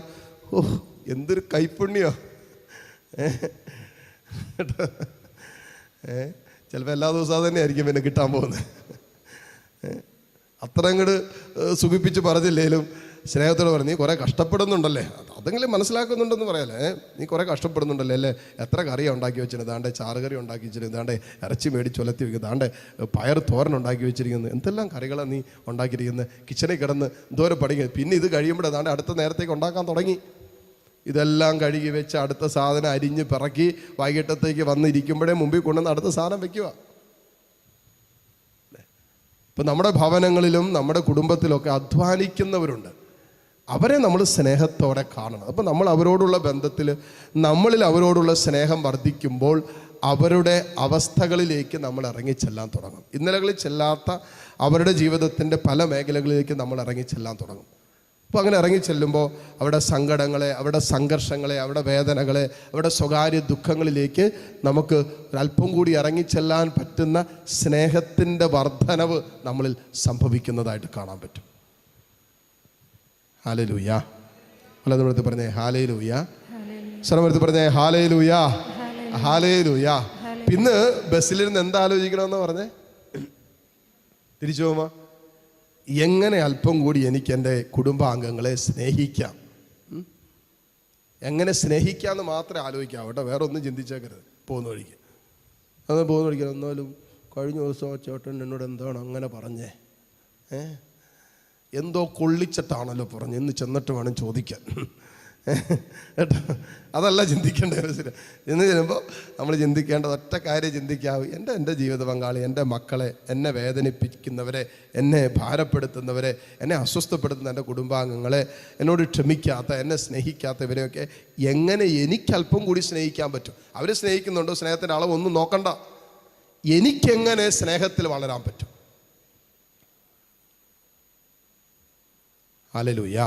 ഓ എന്തൊരു കൈപ്പുണ്യോ. ചിലപ്പോൾ എല്ലാ ദിവസവും അത് തന്നെ ആയിരിക്കും പിന്നെ കിട്ടാൻ പോകുന്നത്. അത്ര അങ്ങോട്ട് സുഖിപ്പിച്ച് പറഞ്ഞില്ലേലും സ്നേഹത്തോട് പറഞ്ഞു, നീ കുറേ കഷ്ടപ്പെടുന്നുണ്ടല്ലേ, അതെങ്കിലും മനസ്സിലാക്കുന്നുണ്ടെന്ന് പറയാല്ലേ, നീ കുറേ കഷ്ടപ്പെടുന്നുണ്ടല്ലേ അല്ലേ, എത്ര കറിയാണ് ഉണ്ടാക്കി വെച്ചിരുന്നത്, ദാണ്ടെ ചാറുകറി ഉണ്ടാക്കി വെച്ചിരുന്നത്, ദാണ്ടെ ഇറച്ചി മേടിച്ചൊലത്തി വെക്കുന്നത്, ദാണ്ടെ പയർ തോരൻ ഉണ്ടാക്കി വെച്ചിരിക്കുന്നത്, എന്തെല്ലാം കറികളാണ് നീ ഉണ്ടാക്കിയിരിക്കുന്നത്, കിച്ചണിൽ കിടന്ന് എന്തോരം പഠിക്കുക, പിന്നെ ഇത് കഴിയുമ്പോഴേ ദാണ്ടെ അടുത്ത നേരത്തേക്ക് ഉണ്ടാക്കാൻ തുടങ്ങി. ഇതെല്ലാം കഴുകി വെച്ച് അടുത്ത സാധനം അരിഞ്ഞ് പിറക്കി വൈകിട്ടത്തേക്ക് വന്നിരിക്കുമ്പോഴേ മുമ്പിൽ കൊണ്ടുവന്ന് അടുത്ത സാധനം വെക്കുക. ഇപ്പം നമ്മുടെ ഭവനങ്ങളിലും നമ്മുടെ കുടുംബത്തിലൊക്കെ അധ്വാനിക്കുന്നവരുണ്ട്, അവരെ നമ്മൾ സ്നേഹത്തോടെ കാണണം. അപ്പം നമ്മൾ അവരോടുള്ള ബന്ധത്തിൽ, നമ്മളിൽ അവരോടുള്ള സ്നേഹം വർദ്ധിക്കുമ്പോൾ അവരുടെ അവസ്ഥകളിലേക്ക് നമ്മൾ ഇറങ്ങിച്ചെല്ലാൻ തുടങ്ങും. ഇന്നലകളിൽ ചെല്ലാത്ത അവരുടെ ജീവിതത്തിൻ്റെ പല മേഖലകളിലേക്ക് നമ്മൾ ഇറങ്ങിച്ചെല്ലാൻ തുടങ്ങും. അപ്പോൾ അങ്ങനെ ഇറങ്ങിച്ചെല്ലുമ്പോൾ അവരുടെ സങ്കടങ്ങളെ, അവരുടെ സംഘർഷങ്ങളെ, അവരുടെ വേദനകളെ, അവരുടെ സ്വകാര്യ ദുഃഖങ്ങളിലേക്ക് നമുക്ക് ഒരല്പം കൂടി ഇറങ്ങിച്ചെല്ലാൻ പറ്റുന്ന സ്നേഹത്തിൻ്റെ വർധനവ് നമ്മളിൽ സംഭവിക്കുന്നതായിട്ട് കാണാൻ പറ്റും. ഹല്ലേലൂയ. അല്ലാതെ പറഞ്ഞേ ഹല്ലേലൂയ. ശ്രമമെടുത്ത് പറഞ്ഞേ ഹല്ലേലൂയ, ഹല്ലേലൂയ. പിന്നെ ബസ്സിലിരുന്ന് എന്താ ആലോചിക്കണമെന്ന് പറഞ്ഞേ, തിരിച്ചു പോകുമ്പോൾ എങ്ങനെ അല്പം കൂടി എനിക്ക് എൻ്റെ കുടുംബാംഗങ്ങളെ സ്നേഹിക്കാം, എങ്ങനെ സ്നേഹിക്കാമെന്ന് മാത്രമേ ആലോചിക്കാം കേട്ടോ, വേറെ ഒന്നും ചിന്തിച്ചേക്കരുത് പോകുന്ന വഴിക്ക്. അത് പോകുന്ന വഴിക്ക് എന്നാലും കഴിഞ്ഞ ദിവസം ചേട്ടൻ എന്നോട് എന്താണ് അങ്ങനെ പറഞ്ഞേ, എന്തോ കൊള്ളിച്ചിട്ടാണല്ലോ പറഞ്ഞ്, ഇന്ന് ചെന്നിട്ട് വേണം ചോദിക്കാൻ കേട്ടോ. അതല്ല ചിന്തിക്കേണ്ടത്. എന്ന് ചെല്ലുമ്പോൾ നമ്മൾ ചിന്തിക്കേണ്ടത് ഒറ്റ കാര്യം ചിന്തിക്കാവൂ, എൻ്റെ ജീവിത പങ്കാളി, എൻ്റെ മക്കളെ, എന്നെ വേദനിപ്പിക്കുന്നവരെ, എന്നെ ഭാരപ്പെടുത്തുന്നവരെ, എന്നെ അസ്വസ്ഥപ്പെടുത്തുന്ന എൻ്റെ കുടുംബാംഗങ്ങളെ, എന്നോട് ക്ഷമിക്കാത്ത, എന്നെ സ്നേഹിക്കാത്തവരെയൊക്കെ എങ്ങനെ എനിക്കല്പം കൂടി സ്നേഹിക്കാൻ പറ്റും. അവർ സ്നേഹിക്കുന്നുണ്ടോ, സ്നേഹത്തിൻ്റെ അളവ് ഒന്നും നോക്കണ്ട, എനിക്കെങ്ങനെ സ്നേഹത്തിൽ വളരാൻ പറ്റും. Hallelujah,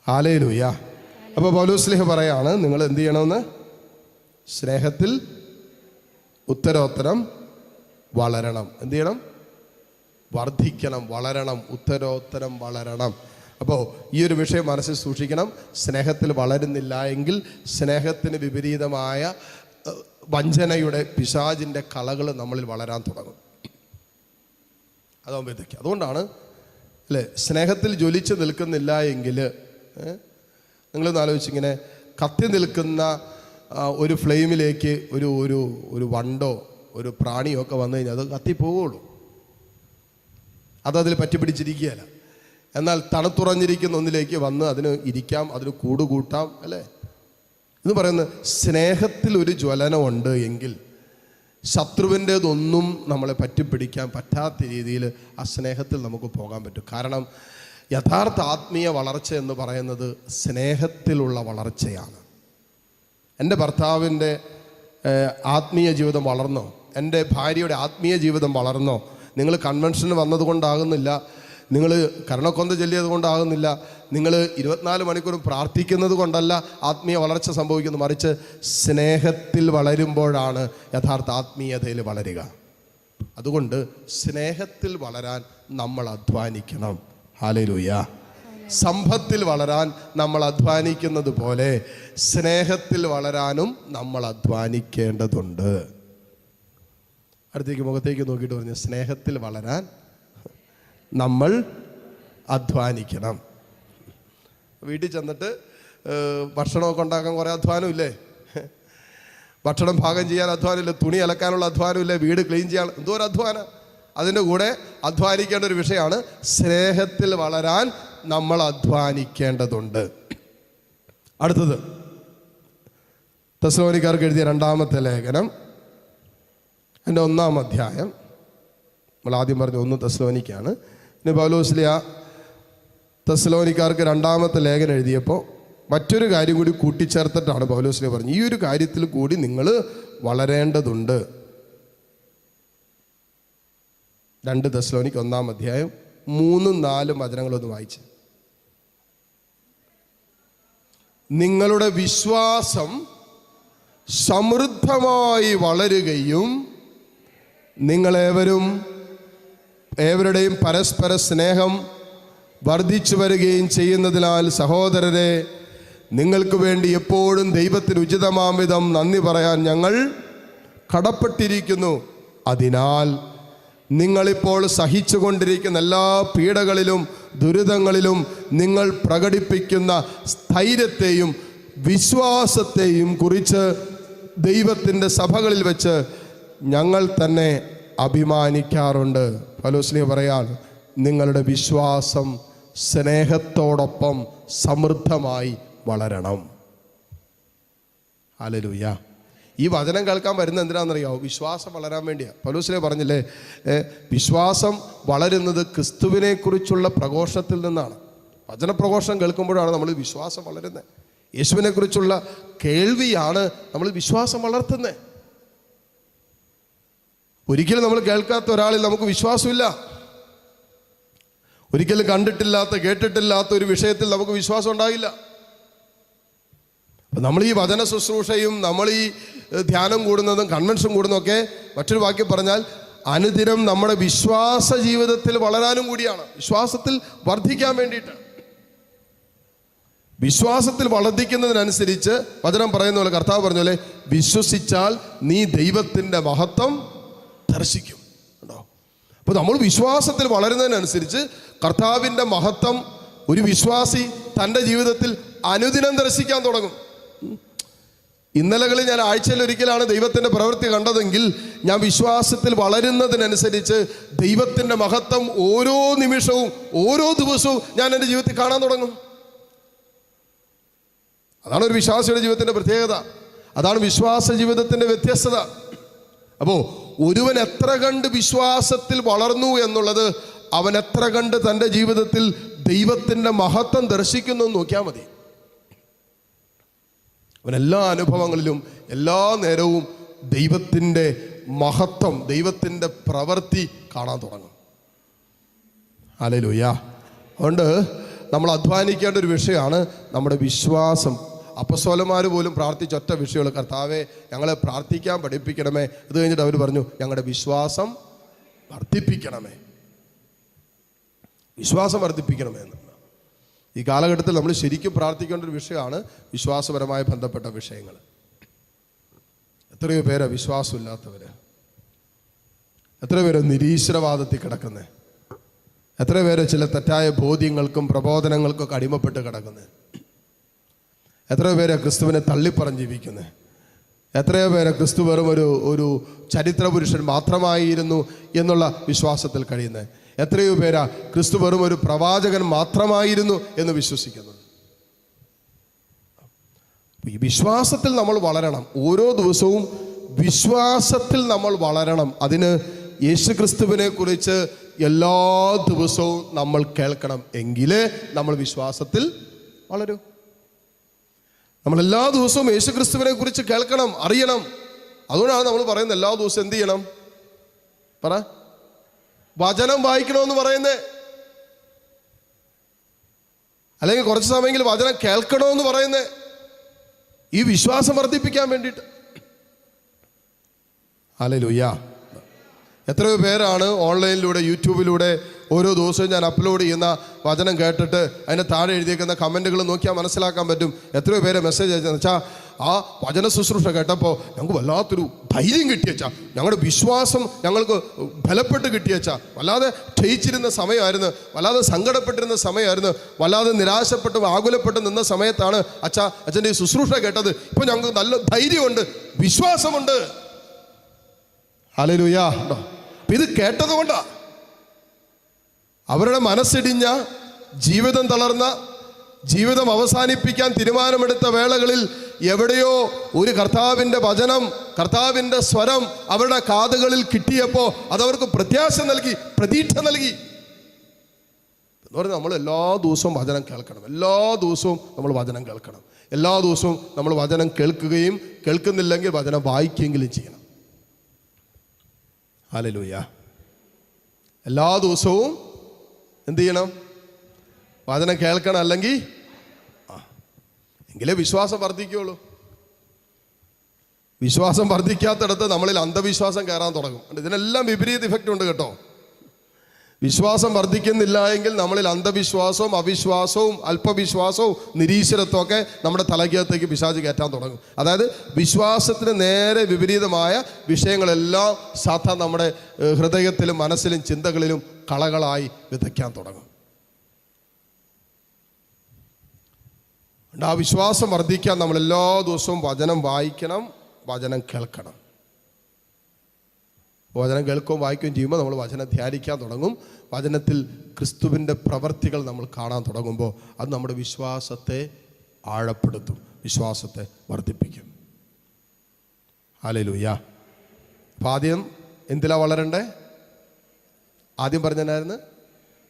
hallelujah. അപ്പോൾ പൗലോസ്ലീഹ പറയാണ്, നിങ്ങൾ എന്ത് ചെയ്യണമെന്ന്, സ്നേഹത്തിൽ ഉത്തരോത്തരം വളരണം. എന്ത് ചെയ്യണം? വർദ്ധിക്കണം, വളരണം, ഉത്തരോത്തരം വളരണം. അപ്പോൾ ഈ ഒരു വിഷയം മനസ്സിൽ സൂക്ഷിക്കണം. സ്നേഹത്തിൽ വളരുന്നില്ല എങ്കിൽ സ്നേഹത്തിന് വിപരീതമായ വഞ്ചനയുടെ, പിശാചിൻ്റെ കളകൾ നമ്മളിൽ വളരാൻ തുടങ്ങും. അതാകുമ്പോഴത്തേക്ക്, അതുകൊണ്ടാണ് അല്ലേ, സ്നേഹത്തിൽ ജ്വലിച്ച് നിൽക്കുന്നില്ല എങ്കിൽ, നിങ്ങളൊന്ന് ആലോചിച്ചിങ്ങനെ കത്തി നിൽക്കുന്ന ഒരു ഫ്ലെയിമിലേക്ക് ഒരു വണ്ടോ ഒരു പ്രാണിയോ ഒക്കെ വന്നു കഴിഞ്ഞാൽ അത് കത്തിപ്പോവുള്ളൂ, അതതിൽ പറ്റിപ്പിടിച്ചിരിക്കുകയല്ല. എന്നാൽ തണുത്തുറഞ്ഞിരിക്കുന്ന ഒന്നിലേക്ക് വന്ന് അതിന് ഇരിക്കാം, അതിന് കൂടുകൂട്ടാം അല്ലേ. എന്ന് പറയുന്നത് സ്നേഹത്തിൽ ഒരു ജ്വലനമുണ്ട് എങ്കിൽ ശത്രുവിൻ്റേതൊന്നും നമ്മളെ പറ്റിപ്പിടിക്കാൻ പറ്റാത്ത രീതിയിൽ ആ സ്നേഹത്തിൽ നമുക്ക് പോകാൻ പറ്റും. കാരണം യഥാർത്ഥ ആത്മീയ വളർച്ച എന്ന് പറയുന്നത് സ്നേഹത്തിലുള്ള വളർച്ചയാണ്. എൻ്റെ ഭർത്താവിൻ്റെ ആത്മീയ ജീവിതം വളർന്നോ, എൻ്റെ ഭാര്യയുടെ ആത്മീയ ജീവിതം വളർന്നോ, നിങ്ങൾ കൺവെൻഷന് വന്നതുകൊണ്ടാകുന്നില്ല, നിങ്ങൾ കരുണക്കൊന്ത ചൊല്ലിയത് കൊണ്ടാകുന്നില്ല, നിങ്ങൾ 24 മണിക്കൂറും പ്രാർത്ഥിക്കുന്നത് കൊണ്ടല്ല ആത്മീയ വളർച്ച സംഭവിക്കുന്നത്, മറിച്ച് സ്നേഹത്തിൽ വളരുമ്പോഴാണ് യഥാർത്ഥ ആത്മീയതയിൽ വളരുക. അതുകൊണ്ട് സ്നേഹത്തിൽ വളരാൻ നമ്മൾ അധ്വാനിക്കണം. ഹല്ലേലൂയ. സമ്പത്തിൽ വളരാൻ നമ്മൾ അധ്വാനിക്കുന്നത് പോലെ സ്നേഹത്തിൽ വളരാനും നമ്മൾ അധ്വാനിക്കേണ്ടതുണ്ട്. അടുത്തേക്ക് മുഖത്തേക്ക് നോക്കിയിട്ട് പറഞ്ഞു, സ്നേഹത്തിൽ വളരാൻ നമ്മൾ അധ്വാനിക്കണം. വീട്ടിൽ ചെന്നിട്ട് ഭക്ഷണമൊക്കെ ഉണ്ടാക്കാൻ കുറേ അധ്വാനമില്ലേ, ഭക്ഷണം പാകം ചെയ്യാൻ അധ്വാനമില്ല, തുണി അലക്കാനുള്ള അധ്വാനമില്ലേ, വീട് ക്ലീൻ ചെയ്യാൻ എന്തോരം അധ്വാനം. അതിൻ്റെ കൂടെ അധ്വാനിക്കേണ്ട ഒരു വിഷയമാണ് സ്നേഹത്തിൽ വളരാൻ നമ്മൾ അധ്വാനിക്കേണ്ടതുണ്ട്. അടുത്തത് തെസ്സലോനിക്കാർക്ക് എഴുതിയ രണ്ടാമത്തെ ലേഖനം അതിൻ്റെ 1-ാം അധ്യായം. നമ്മൾ ആദ്യം പറഞ്ഞ 1 തെസ്സലോനിക്കാണ്. പിന്നെ പൗലോസ്ലീഹ തെസ്സലോനിക്കാർക്ക് 2-ാമത്തെ ലേഖനം എഴുതിയപ്പോൾ മറ്റൊരു കാര്യം കൂടി കൂട്ടിച്ചേർത്തിട്ടാണ് പൗലോസ്ലീഹ പറഞ്ഞത്, ഈ ഒരു കാര്യത്തിൽ കൂടി നിങ്ങൾ വളരേണ്ടതുണ്ട്. 2 തെസ്സലോനിക്ക് 1-ാം അധ്യായം 3-4 വചനങ്ങളൊന്ന് വായിച്ച്. നിങ്ങളുടെ വിശ്വാസം സമൃദ്ധമായി വളരുകയും ഏവരുടെയും പരസ്പര സ്നേഹം വർദ്ധിച്ചു വരികയും ചെയ്യുന്നതിനാൽ സഹോദരരെ, നിങ്ങൾക്ക് വേണ്ടി എപ്പോഴും ദൈവത്തിന് ഉചിതമാം വിധം നന്ദി പറയാൻ ഞങ്ങൾ കടപ്പെട്ടിരിക്കുന്നു. അതിനാൽ നിങ്ങളിപ്പോൾ സഹിച്ചുകൊണ്ടിരിക്കുന്ന എല്ലാ പീഡകളിലും ദുരിതങ്ങളിലും നിങ്ങൾ പ്രകടിപ്പിക്കുന്ന സ്ഥൈര്യത്തെയും വിശ്വാസത്തെയും കുറിച്ച് ദൈവത്തിൻ്റെ സഭകളിൽ വെച്ച് ഞങ്ങൾ തന്നെ അഭിമാനിക്കാറുണ്ട്. പൗലോസ്ലീഹ പറയാൻ, നിങ്ങളുടെ വിശ്വാസം സ്നേഹത്തോടൊപ്പം സമൃദ്ധമായി വളരണം. ഹല്ലേലൂയ. ഈ വചനം കേൾക്കാൻ വരുന്നത് എന്തിനാണെന്നറിയാമോ? വിശ്വാസം വളരാൻ വേണ്ടിയാണ്. പൗലോസ്ലീഹ പറഞ്ഞില്ലേ, വിശ്വാസം വളരുന്നത് ക്രിസ്തുവിനെ കുറിച്ചുള്ള പ്രഘോഷത്തിൽ നിന്നാണ്. വചനപ്രഘോഷം കേൾക്കുമ്പോഴാണ് നമ്മൾ വിശ്വാസം വളരുന്നത്. യേശുവിനെ കുറിച്ചുള്ള കേൾവിയാണ് നമ്മൾ വിശ്വാസം വളർത്തുന്നത്. ഒരിക്കലും നമ്മൾ കേൾക്കാത്ത ഒരാളിൽ നമുക്ക് വിശ്വാസമില്ല. ഒരിക്കലും കണ്ടിട്ടില്ലാത്ത കേട്ടിട്ടില്ലാത്ത ഒരു വിഷയത്തിൽ നമുക്ക് വിശ്വാസം ഉണ്ടാകില്ല. നമ്മൾ ഈ വചന ശുശ്രൂഷയും നമ്മൾ ഈ ധ്യാനം കൂടുന്നതും കൺവെൻഷൻ കൂടുന്നതൊക്കെ മറ്റൊരു വാക്യം പറഞ്ഞാൽ അനുദിനം നമ്മുടെ വിശ്വാസ ജീവിതത്തിൽ വളരാനും കൂടിയാണ്, വിശ്വാസത്തിൽ വർദ്ധിക്കാൻ വേണ്ടിയിട്ട്. വിശ്വാസത്തിൽ വർദ്ധിക്കുന്നതിനനുസരിച്ച് വചനം പറയുന്ന പോലെ, കർത്താവ് പറഞ്ഞ പോലെ, വിശ്വസിച്ചാൽ നീ ദൈവത്തിൻ്റെ മഹത്വം ദർശിക്കും. കേട്ടോ? അപ്പോൾ നമ്മൾ വിശ്വാസത്തിൽ വളരുന്നതിനനുസരിച്ച് കർത്താവിൻ്റെ മഹത്വം ഒരു വിശ്വാസി തൻ്റെ ജീവിതത്തിൽ അനുദിനം ദർശിക്കാൻ തുടങ്ങും. ഇന്നലകളിൽ ഞാൻ ആഴ്ചയിൽ ഒരിക്കലാണ് ദൈവത്തിൻ്റെ പ്രവൃത്തി കണ്ടതെങ്കിൽ ഞാൻ വിശ്വാസത്തിൽ വളരുന്നതിനനുസരിച്ച് ദൈവത്തിൻ്റെ മഹത്വം ഓരോ നിമിഷവും ഓരോ ദിവസവും ഞാൻ എൻ്റെ ജീവിതത്തിൽ കാണാൻ തുടങ്ങും. അതാണ് ഒരു വിശ്വാസിയുടെ ജീവിതത്തിൻ്റെ പ്രത്യേകത. അതാണ് വിശ്വാസ ജീവിതത്തിൻ്റെ വ്യത്യസ്തത. അപ്പോൾ ഒരുവൻ എത്ര കണ്ട് വിശ്വാസത്തിൽ വളർന്നു എന്നുള്ളത് അവൻ എത്ര കണ്ട് തൻ്റെ ജീവിതത്തിൽ ദൈവത്തിൻ്റെ മഹത്വം ദർശിക്കുന്നു എന്ന് നോക്കിയാൽ മതി. അവൻ എല്ലാ അനുഭവങ്ങളിലും എല്ലാ നേരവും ദൈവത്തിൻ്റെ മഹത്വം, ദൈവത്തിൻ്റെ പ്രവൃത്തി കാണാൻ തുടങ്ങും. ഹല്ലേലൂയ. അതുകൊണ്ട് നമ്മൾ അധ്വാനിക്കേണ്ട ഒരു വിഷയമാണ് നമ്മുടെ വിശ്വാസം. അപ്പസ്തോലന്മാർ പോലും പ്രാർത്ഥിച്ച ഒറ്റ വിഷയമുള്ള, കർത്താവേ ഞങ്ങളെ പ്രാർത്ഥിക്കാൻ പഠിപ്പിക്കണമേ. അത് കഴിഞ്ഞിട്ട് അവർ പറഞ്ഞു, ഞങ്ങളുടെ വിശ്വാസം വർദ്ധിപ്പിക്കണമേ, വിശ്വാസം വർദ്ധിപ്പിക്കണമേ എന്ന്. ഈ കാലഘട്ടത്തിൽ നമ്മൾ ശരിക്കും പ്രാർത്ഥിക്കേണ്ട ഒരു വിഷയമാണ് വിശ്വാസപരമായി ബന്ധപ്പെട്ട വിഷയങ്ങൾ. എത്രയോ പേരാ വിശ്വാസമില്ലാത്തവർ, എത്രയോ പേര് നിരീശ്വരവാദത്തിൽ കിടക്കുന്നത്, എത്രയോ പേര് ചില തെറ്റായ ബോധ്യങ്ങൾക്കും പ്രബോധനങ്ങൾക്കൊക്കെ അടിമപ്പെട്ട് കിടക്കുന്നത്, എത്രയോ പേരെ ക്രിസ്തുവിനെ തള്ളിപ്പറഞ്ഞ് ജീവിക്കുന്നത്, എത്രയോ പേരെ ക്രിസ്തു വെറും ഒരു ചരിത്ര പുരുഷൻ മാത്രമായിരുന്നു എന്നുള്ള വിശ്വാസത്തിൽ കഴിയുന്നത്, എത്രയോ പേരാ ക്രിസ്തു വെറും ഒരു പ്രവാചകൻ മാത്രമായിരുന്നു എന്ന് വിശ്വസിക്കുന്നത്. ഈ വിശ്വാസത്തിൽ നമ്മൾ വളരണം. ഓരോ ദിവസവും വിശ്വാസത്തിൽ നമ്മൾ വളരണം. അതിന് യേശുക്രിസ്തുവിനെ കുറിച്ച് എല്ലാ ദിവസവും നമ്മൾ കേൾക്കണം. എങ്കിലേ നമ്മൾ വിശ്വാസത്തിൽ വളരും. നമ്മൾ എല്ലാ ദിവസവും യേശുക്രിസ്തുവിനെ കുറിച്ച് കേൾക്കണം, അറിയണം. അതുകൊണ്ടാണ് നമ്മൾ പറയുന്നത് എല്ലാ ദിവസവും എന്ത് ചെയ്യണം? പറ, വചനം വായിക്കണമെന്ന് പറയുന്നേ. അല്ലെങ്കിൽ കുറച്ച് സമയമെങ്കിലും വചനം കേൾക്കണമെന്ന് പറയുന്നേ. ഈ വിശ്വാസം വർദ്ധിപ്പിക്കാൻ വേണ്ടിയിട്ട്. ഹല്ലേലൂയ. എത്രയോ പേരാണ് ഓൺലൈനിലൂടെ യൂട്യൂബിലൂടെ ഓരോ ദിവസവും ഞാൻ അപ്ലോഡ് ചെയ്യുന്ന വചനം കേട്ടിട്ട് അതിൻ്റെ താഴെ എഴുതിയേക്കുന്ന കമൻറ്റുകൾ നോക്കിയാൽ മനസ്സിലാക്കാൻ പറ്റും. എത്രയോ പേരെ മെസ്സേജ് അയച്ചെന്ന് വെച്ചാൽ, ആ വചന ശുശ്രൂഷ കേട്ടപ്പോൾ ഞങ്ങൾക്ക് വല്ലാത്തൊരു ധൈര്യം കിട്ടിയച്ചാ, ഞങ്ങളുടെ വിശ്വാസം ഞങ്ങൾക്ക് ബലപ്പെട്ട് കിട്ടിയച്ചാ, വല്ലാതെ ക്ഷയിച്ചിരുന്ന സമയമായിരുന്നു, വല്ലാതെ സങ്കടപ്പെട്ടിരുന്ന സമയമായിരുന്നു, വല്ലാതെ നിരാശപ്പെട്ട് ആകുലപ്പെട്ട് നിന്ന സമയത്താണ് അച്ഛൻ്റെ ഈ ശുശ്രൂഷ കേട്ടത്. ഇപ്പോൾ ഞങ്ങൾക്ക് നല്ല ധൈര്യമുണ്ട്, വിശ്വാസമുണ്ട്. ഹല്ലേലൂയ. അപ്പം ഇത് കേട്ടതുകൊണ്ടാണ് അവരുടെ മനസ്സിടിഞ്ഞ, ജീവിതം തളർന്ന, ജീവിതം അവസാനിപ്പിക്കാൻ തീരുമാനമെടുത്ത വേളകളിൽ എവിടെയോ ഒരു കർത്താവിൻ്റെ വചനം, കർത്താവിൻ്റെ സ്വരം അവരുടെ കാതുകളിൽ കിട്ടിയപ്പോൾ അതവർക്ക് പ്രത്യാശ നൽകി, പ്രതീക്ഷ നൽകി. എന്ന് പറഞ്ഞാൽ നമ്മൾ എല്ലാ ദിവസവും വചനം കേൾക്കണം. എല്ലാ ദിവസവും നമ്മൾ വചനം കേൾക്കണം. എല്ലാ ദിവസവും നമ്മൾ വചനം കേൾക്കുകയും കേൾക്കുന്നില്ലെങ്കിൽ വചനം വായിക്കുകയെങ്കിലും ചെയ്യണം. ഹല്ലേലൂയ. എല്ലാ ദിവസവും എന്ത് ചെയ്യണം? വചനം കേൾക്കണം. അല്ലെങ്കിൽ എങ്കിലേ വിശ്വാസം വർദ്ധിക്കുകയുള്ളൂ. വിശ്വാസം വർദ്ധിക്കാത്തിടത്ത് നമ്മളിൽ അന്ധവിശ്വാസം കയറാൻ തുടങ്ങും. ഇതിനെല്ലാം വിപരീത ഇഫക്റ്റ് ഉണ്ട് കേട്ടോ. വിശ്വാസം വർദ്ധിക്കുന്നില്ല എങ്കിൽ നമ്മളിൽ അന്ധവിശ്വാസവും അവിശ്വാസവും അല്പവിശ്വാസവും നിരീശ്വരത്വം ഒക്കെ നമ്മുടെ തലയ്ക്കകത്തേക്ക് പിശാച് കയറ്റാൻ തുടങ്ങും. അതായത് വിശ്വാസത്തിന് നേരെ വിപരീതമായ വിഷയങ്ങളെല്ലാം സാധാരണ നമ്മുടെ ഹൃദയത്തിലും മനസ്സിലും ചിന്തകളിലും കളകളായി വിതയ്ക്കാൻ തുടങ്ങും. ആ വിശ്വാസം വർദ്ധിക്കാൻ നമ്മൾ എല്ലാ ദിവസവും വചനം വായിക്കണം, വചനം കേൾക്കണം. വചനം കേൾക്കുകയും വായിക്കുകയും ചെയ്യുമ്പോൾ നമ്മൾ വചനം ധ്യാനിക്കാൻ തുടങ്ങും. വചനത്തിൽ ക്രിസ്തുവിൻ്റെ പ്രവർത്തികൾ നമ്മൾ കാണാൻ തുടങ്ങുമ്പോൾ അത് നമ്മുടെ വിശ്വാസത്തെ ആഴപ്പെടുത്തും, വിശ്വാസത്തെ വർദ്ധിപ്പിക്കും. ഹല്ലേലൂയ. അപ്പം ആദ്യം എന്തിലാ വളരണ്ടേ? ആദ്യം പറഞ്ഞായിരുന്നു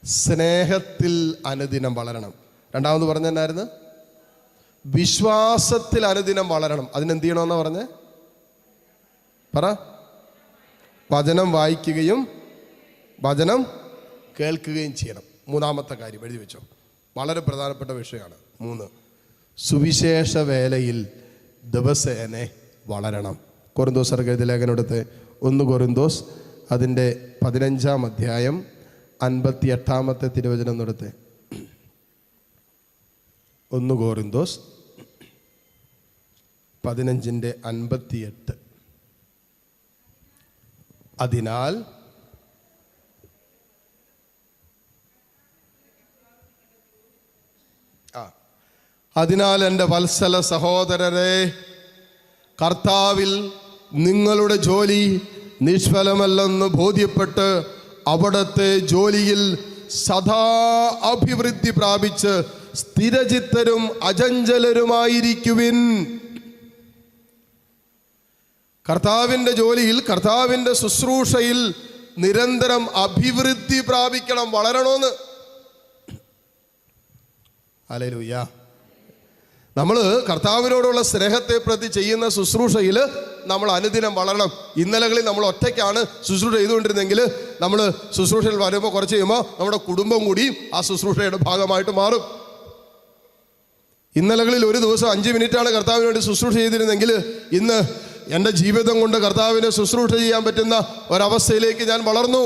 സ്നേഹത്തിൽ അനുദിനം വളരണം. രണ്ടാമത് പറഞ്ഞായിരുന്നു വിശ്വാസത്തിൽ അനുദിനം വളരണം. അതിനെന്ത് ചെയ്യണമെന്നാ പറഞ്ഞേ? പറ. വചനം വായിക്കുകയും വചനം കേൾക്കുകയും ചെയ്യണം. മൂന്നാമത്തെ കാര്യം എഴുതി വെച്ചോ, വളരെ പ്രധാനപ്പെട്ട വിഷയമാണ്. 3, സുവിശേഷ വേലയിൽ ദിവസേന വളരണം. കൊരിന്തോസ്യർക്ക് എഴുതിയ ലേഖനം എടുത്ത് 1 കൊരിന്തോസ് അതിൻ്റെ 15-ാം അധ്യായം 58-ാമത്തെ തിരുവചനം എടുത്ത്. 1 കൊരിന്തോസ് 15:58. അതിനാൽ എൻ്റെ വത്സല സഹോദരരെ, കർത്താവിൽ നിങ്ങളുടെ ജോലി നിഷ്ഫലമല്ലെന്ന് ബോധ്യപ്പെട്ട് അവിടുത്തെ ജോലിയിൽ സദാ അഭിവൃദ്ധി പ്രാപിച്ച് സ്ഥിരചിത്തരും അചഞ്ചലരുമായിരിക്കുവിൻ. കർത്താവിൻ്റെ ജോലിയിൽ, കർത്താവിൻ്റെ ശുശ്രൂഷയിൽ നിരന്തരം അഭിവൃദ്ധി പ്രാപിക്കണം, വളരണമെന്ന്. ഹല്ലേലൂയ. നമ്മൾ കർത്താവിനോടുള്ള സ്നേഹത്തെ പ്രതി ചെയ്യുന്ന ശുശ്രൂഷയിൽ നമ്മൾ അനുദിനം വളരണം. ഇന്നലകളിൽ നമ്മൾ ഒറ്റയ്ക്കാണ് ശുശ്രൂഷ ചെയ്തുകൊണ്ടിരുന്നെങ്കിൽ നമ്മൾ ശുശ്രൂഷയിൽ വരുമ്പോൾ കുറച്ച് കഴിയുമ്പോൾ നമ്മുടെ കുടുംബം കൂടി ആ ശുശ്രൂഷയുടെ ഭാഗമായിട്ട് മാറും. ഇന്നലകളിൽ ഒരു ദിവസം 5 മിനിറ്റാണ് കർത്താവിന് വേണ്ടി ശുശ്രൂഷ ചെയ്തിരുന്നെങ്കിൽ ഇന്ന് എൻ്റെ ജീവിതം കൊണ്ട് കർത്താവിന് ശുശ്രൂഷ ചെയ്യാൻ പറ്റുന്ന ഒരവസ്ഥയിലേക്ക് ഞാൻ വളർന്നു.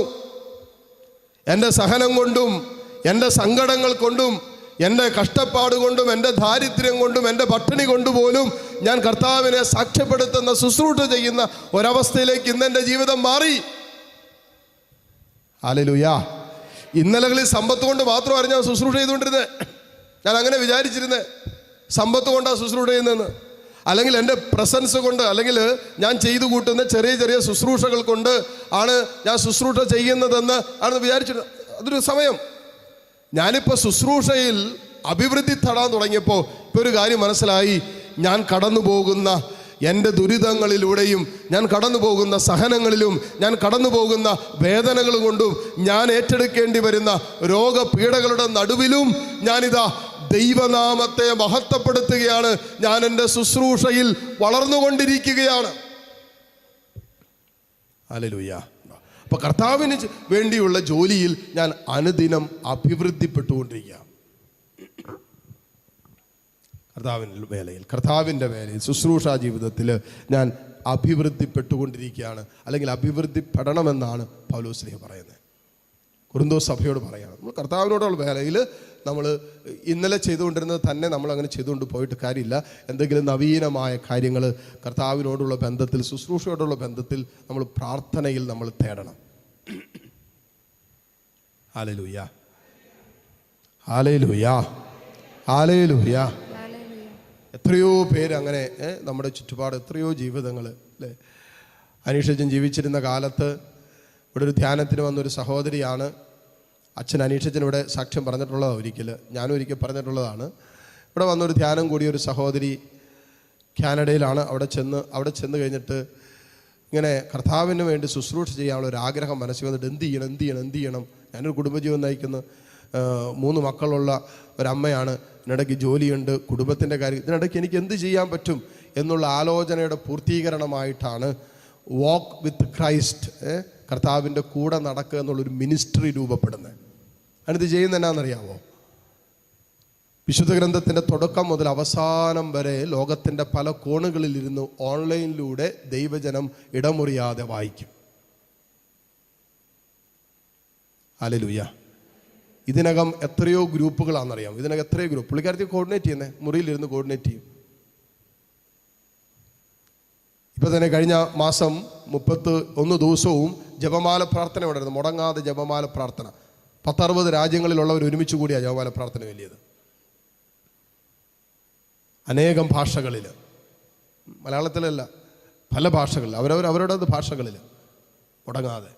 എൻ്റെ സഹനം കൊണ്ടും എൻ്റെ സങ്കടങ്ങൾ കൊണ്ടും എൻ്റെ കഷ്ടപ്പാട് കൊണ്ടും എൻ്റെ ദാരിദ്ര്യം കൊണ്ടും എൻ്റെ പട്ടിണി കൊണ്ടുപോലും ഞാൻ കർത്താവിനെ സാക്ഷ്യപ്പെടുത്തുന്ന ശുശ്രൂഷ ചെയ്യുന്ന ഒരവസ്ഥയിലേക്ക് ഇന്ന് എൻ്റെ ജീവിതം മാറി. ഹല്ലേലൂയ. ഇന്നലകളിൽ സമ്പത്ത് കൊണ്ട് മാത്രമായിരുന്നു ഞാൻ ശുശ്രൂഷ ചെയ്തുകൊണ്ടിരുന്നത്. ഞാൻ അങ്ങനെ വിചാരിച്ചിരുന്നത് സമ്പത്ത് കൊണ്ടാണ് ശുശ്രൂഷ ചെയ്യുന്നതെന്ന്. അല്ലെങ്കിൽ എൻ്റെ പ്രസൻസ് കൊണ്ട്, അല്ലെങ്കിൽ ഞാൻ ചെയ്തു കൂട്ടുന്ന ചെറിയ ചെറിയ ശുശ്രൂഷകൾ കൊണ്ട് ആണ് ഞാൻ ശുശ്രൂഷ ചെയ്യുന്നതെന്ന് ആണെന്ന് വിചാരിച്ചിരുന്നത്. അതൊരു സമയം. ഞാനിപ്പോൾ ശുശ്രൂഷയിൽ അഭിവൃദ്ധി തടാൻ തുടങ്ങിയപ്പോൾ ഇപ്പോൾ ഒരു കാര്യം മനസ്സിലായി. ഞാൻ കടന്നു പോകുന്ന എൻ്റെ ദുരിതങ്ങളിലൂടെയും ഞാൻ കടന്നു പോകുന്ന സഹനങ്ങളിലും ഞാൻ കടന്നു പോകുന്ന വേദനകൾ കൊണ്ടും ഞാൻ ഏറ്റെടുക്കേണ്ടി വരുന്ന രോഗപീഠകളുടെ നടുവിലും ഞാനിതാ ദൈവനാമത്തെ മഹത്വപ്പെടുത്തുകയാണ്. ഞാൻ എൻ്റെ ശുശ്രൂഷയിൽ വളർന്നുകൊണ്ടിരിക്കുകയാണ്. ഹല്ലേലൂയ. അപ്പോൾ കർത്താവിന് വേണ്ടിയുള്ള ജോലിയിൽ ഞാൻ അനുദിനം അഭിവൃദ്ധിപ്പെട്ടുകൊണ്ടിരിക്കുക. കർത്താവിൻ്റെ വേലയിൽ ശുശ്രൂഷാ ജീവിതത്തിൽ ഞാൻ അഭിവൃദ്ധിപ്പെട്ടുകൊണ്ടിരിക്കുകയാണ്, അല്ലെങ്കിൽ അഭിവൃദ്ധിപ്പെടണമെന്നാണ് പൗലോസ് പറയുന്നത്. കൊരിന്തോസ് സഭയോട് പറയുകയാണ്, നമ്മൾ കർത്താവിനോടുള്ള വേലയിൽ നമ്മൾ ഇന്നലെ ചെയ്തുകൊണ്ടിരുന്നത് തന്നെ നമ്മൾ അങ്ങനെ ചെയ്തുകൊണ്ട് പോയിട്ട് കാര്യമില്ല. എന്തെങ്കിലും നവീനമായ കാര്യങ്ങൾ കർത്താവിനോടുള്ള ബന്ധത്തിൽ, ശുശ്രൂഷയോടുള്ള ബന്ധത്തിൽ നമ്മൾ പ്രാർത്ഥനയിൽ നമ്മൾ തേടണം. Hallelujah, hallelujah, hallelujah. എത്രയോ പേര് അങ്ങനെ നമ്മുടെ ചുറ്റുപാട്, എത്രയോ ജീവിതങ്ങൾ അല്ലേ. അനീഷച്ചൻ ജീവിച്ചിരുന്ന കാലത്ത് ഇവിടെ ഒരു ധ്യാനത്തിന് വന്നൊരു സഹോദരിയാണ്. അച്ഛൻ അനീഷച്ചൻ ഇവിടെ സാക്ഷ്യം പറഞ്ഞിട്ടുള്ളതാണ്. ഞാനും ഒരിക്കൽ പറഞ്ഞിട്ടുള്ളതാണ്. ഇവിടെ വന്നൊരു ധ്യാനം കൂടിയ ഒരു സഹോദരി കാനഡയിലാണ്. അവിടെ ചെന്ന് കഴിഞ്ഞിട്ട് ഇങ്ങനെ കർത്താവിന് വേണ്ടി ശുശ്രൂഷ ചെയ്യാനുള്ള ഒരു ആഗ്രഹം മനസ്സിൽ വന്നിട്ട് എന്ത് ചെയ്യണം. ഞാനൊരു കുടുംബജീവൻ നയിക്കുന്ന 3 മക്കളുള്ള ഒരമ്മയാണ്. ഇതിനിടയ്ക്ക് ജോലിയുണ്ട്, കുടുംബത്തിൻ്റെ കാര്യം, ഇതിനിടയ്ക്ക് എനിക്ക് എന്ത് ചെയ്യാൻ പറ്റും എന്നുള്ള ആലോചനയുടെ പൂർത്തീകരണമായിട്ടാണ് വാക്ക് വിത്ത് ക്രൈസ്റ്റ്, കർത്താവിൻ്റെ കൂടെ നടക്കുക എന്നുള്ളൊരു മിനിസ്ട്രി രൂപപ്പെടുന്നത്. അതിനത് ചെയ്യുന്നത് എന്നാണെന്നറിയാമോ? വിശുദ്ധ ഗ്രന്ഥത്തിൻ്റെ തുടക്കം മുതൽ അവസാനം വരെ ലോകത്തിൻ്റെ പല കോണുകളിലിരുന്ന് ഓൺലൈനിലൂടെ ദൈവജനം ഇടമുറിയാതെ വായിക്കും. ഹല്ലേലൂയ. ഇതിനകം എത്രയോ ഗ്രൂപ്പുകളാണെന്നറിയാം. ഇതിനകം എത്രയോ ഗ്രൂപ്പ് പുള്ളിക്കാരത്തി കോർഡിനേറ്റ് ചെയ്യുന്നത്, മുറിയിലിരുന്ന് കോർഡിനേറ്റ് ചെയ്യും. ഇപ്പോൾ തന്നെ കഴിഞ്ഞ മാസം 31 ദിവസവും ജപമാല പ്രാർത്ഥന ഉണ്ടായിരുന്നു. മുടങ്ങാതെ ജപമാല പ്രാർത്ഥന. 10-60 രാജ്യങ്ങളിലുള്ളവർ ഒരുമിച്ച് കൂടിയാണ് ജപമാല പ്രാർത്ഥന വലിയത്. അനേകം ഭാഷകളിൽ, മലയാളത്തിലല്ല, പല ഭാഷകളിൽ, അവരവരുടെ ഭാഷകളിൽ മുടങ്ങാതെ.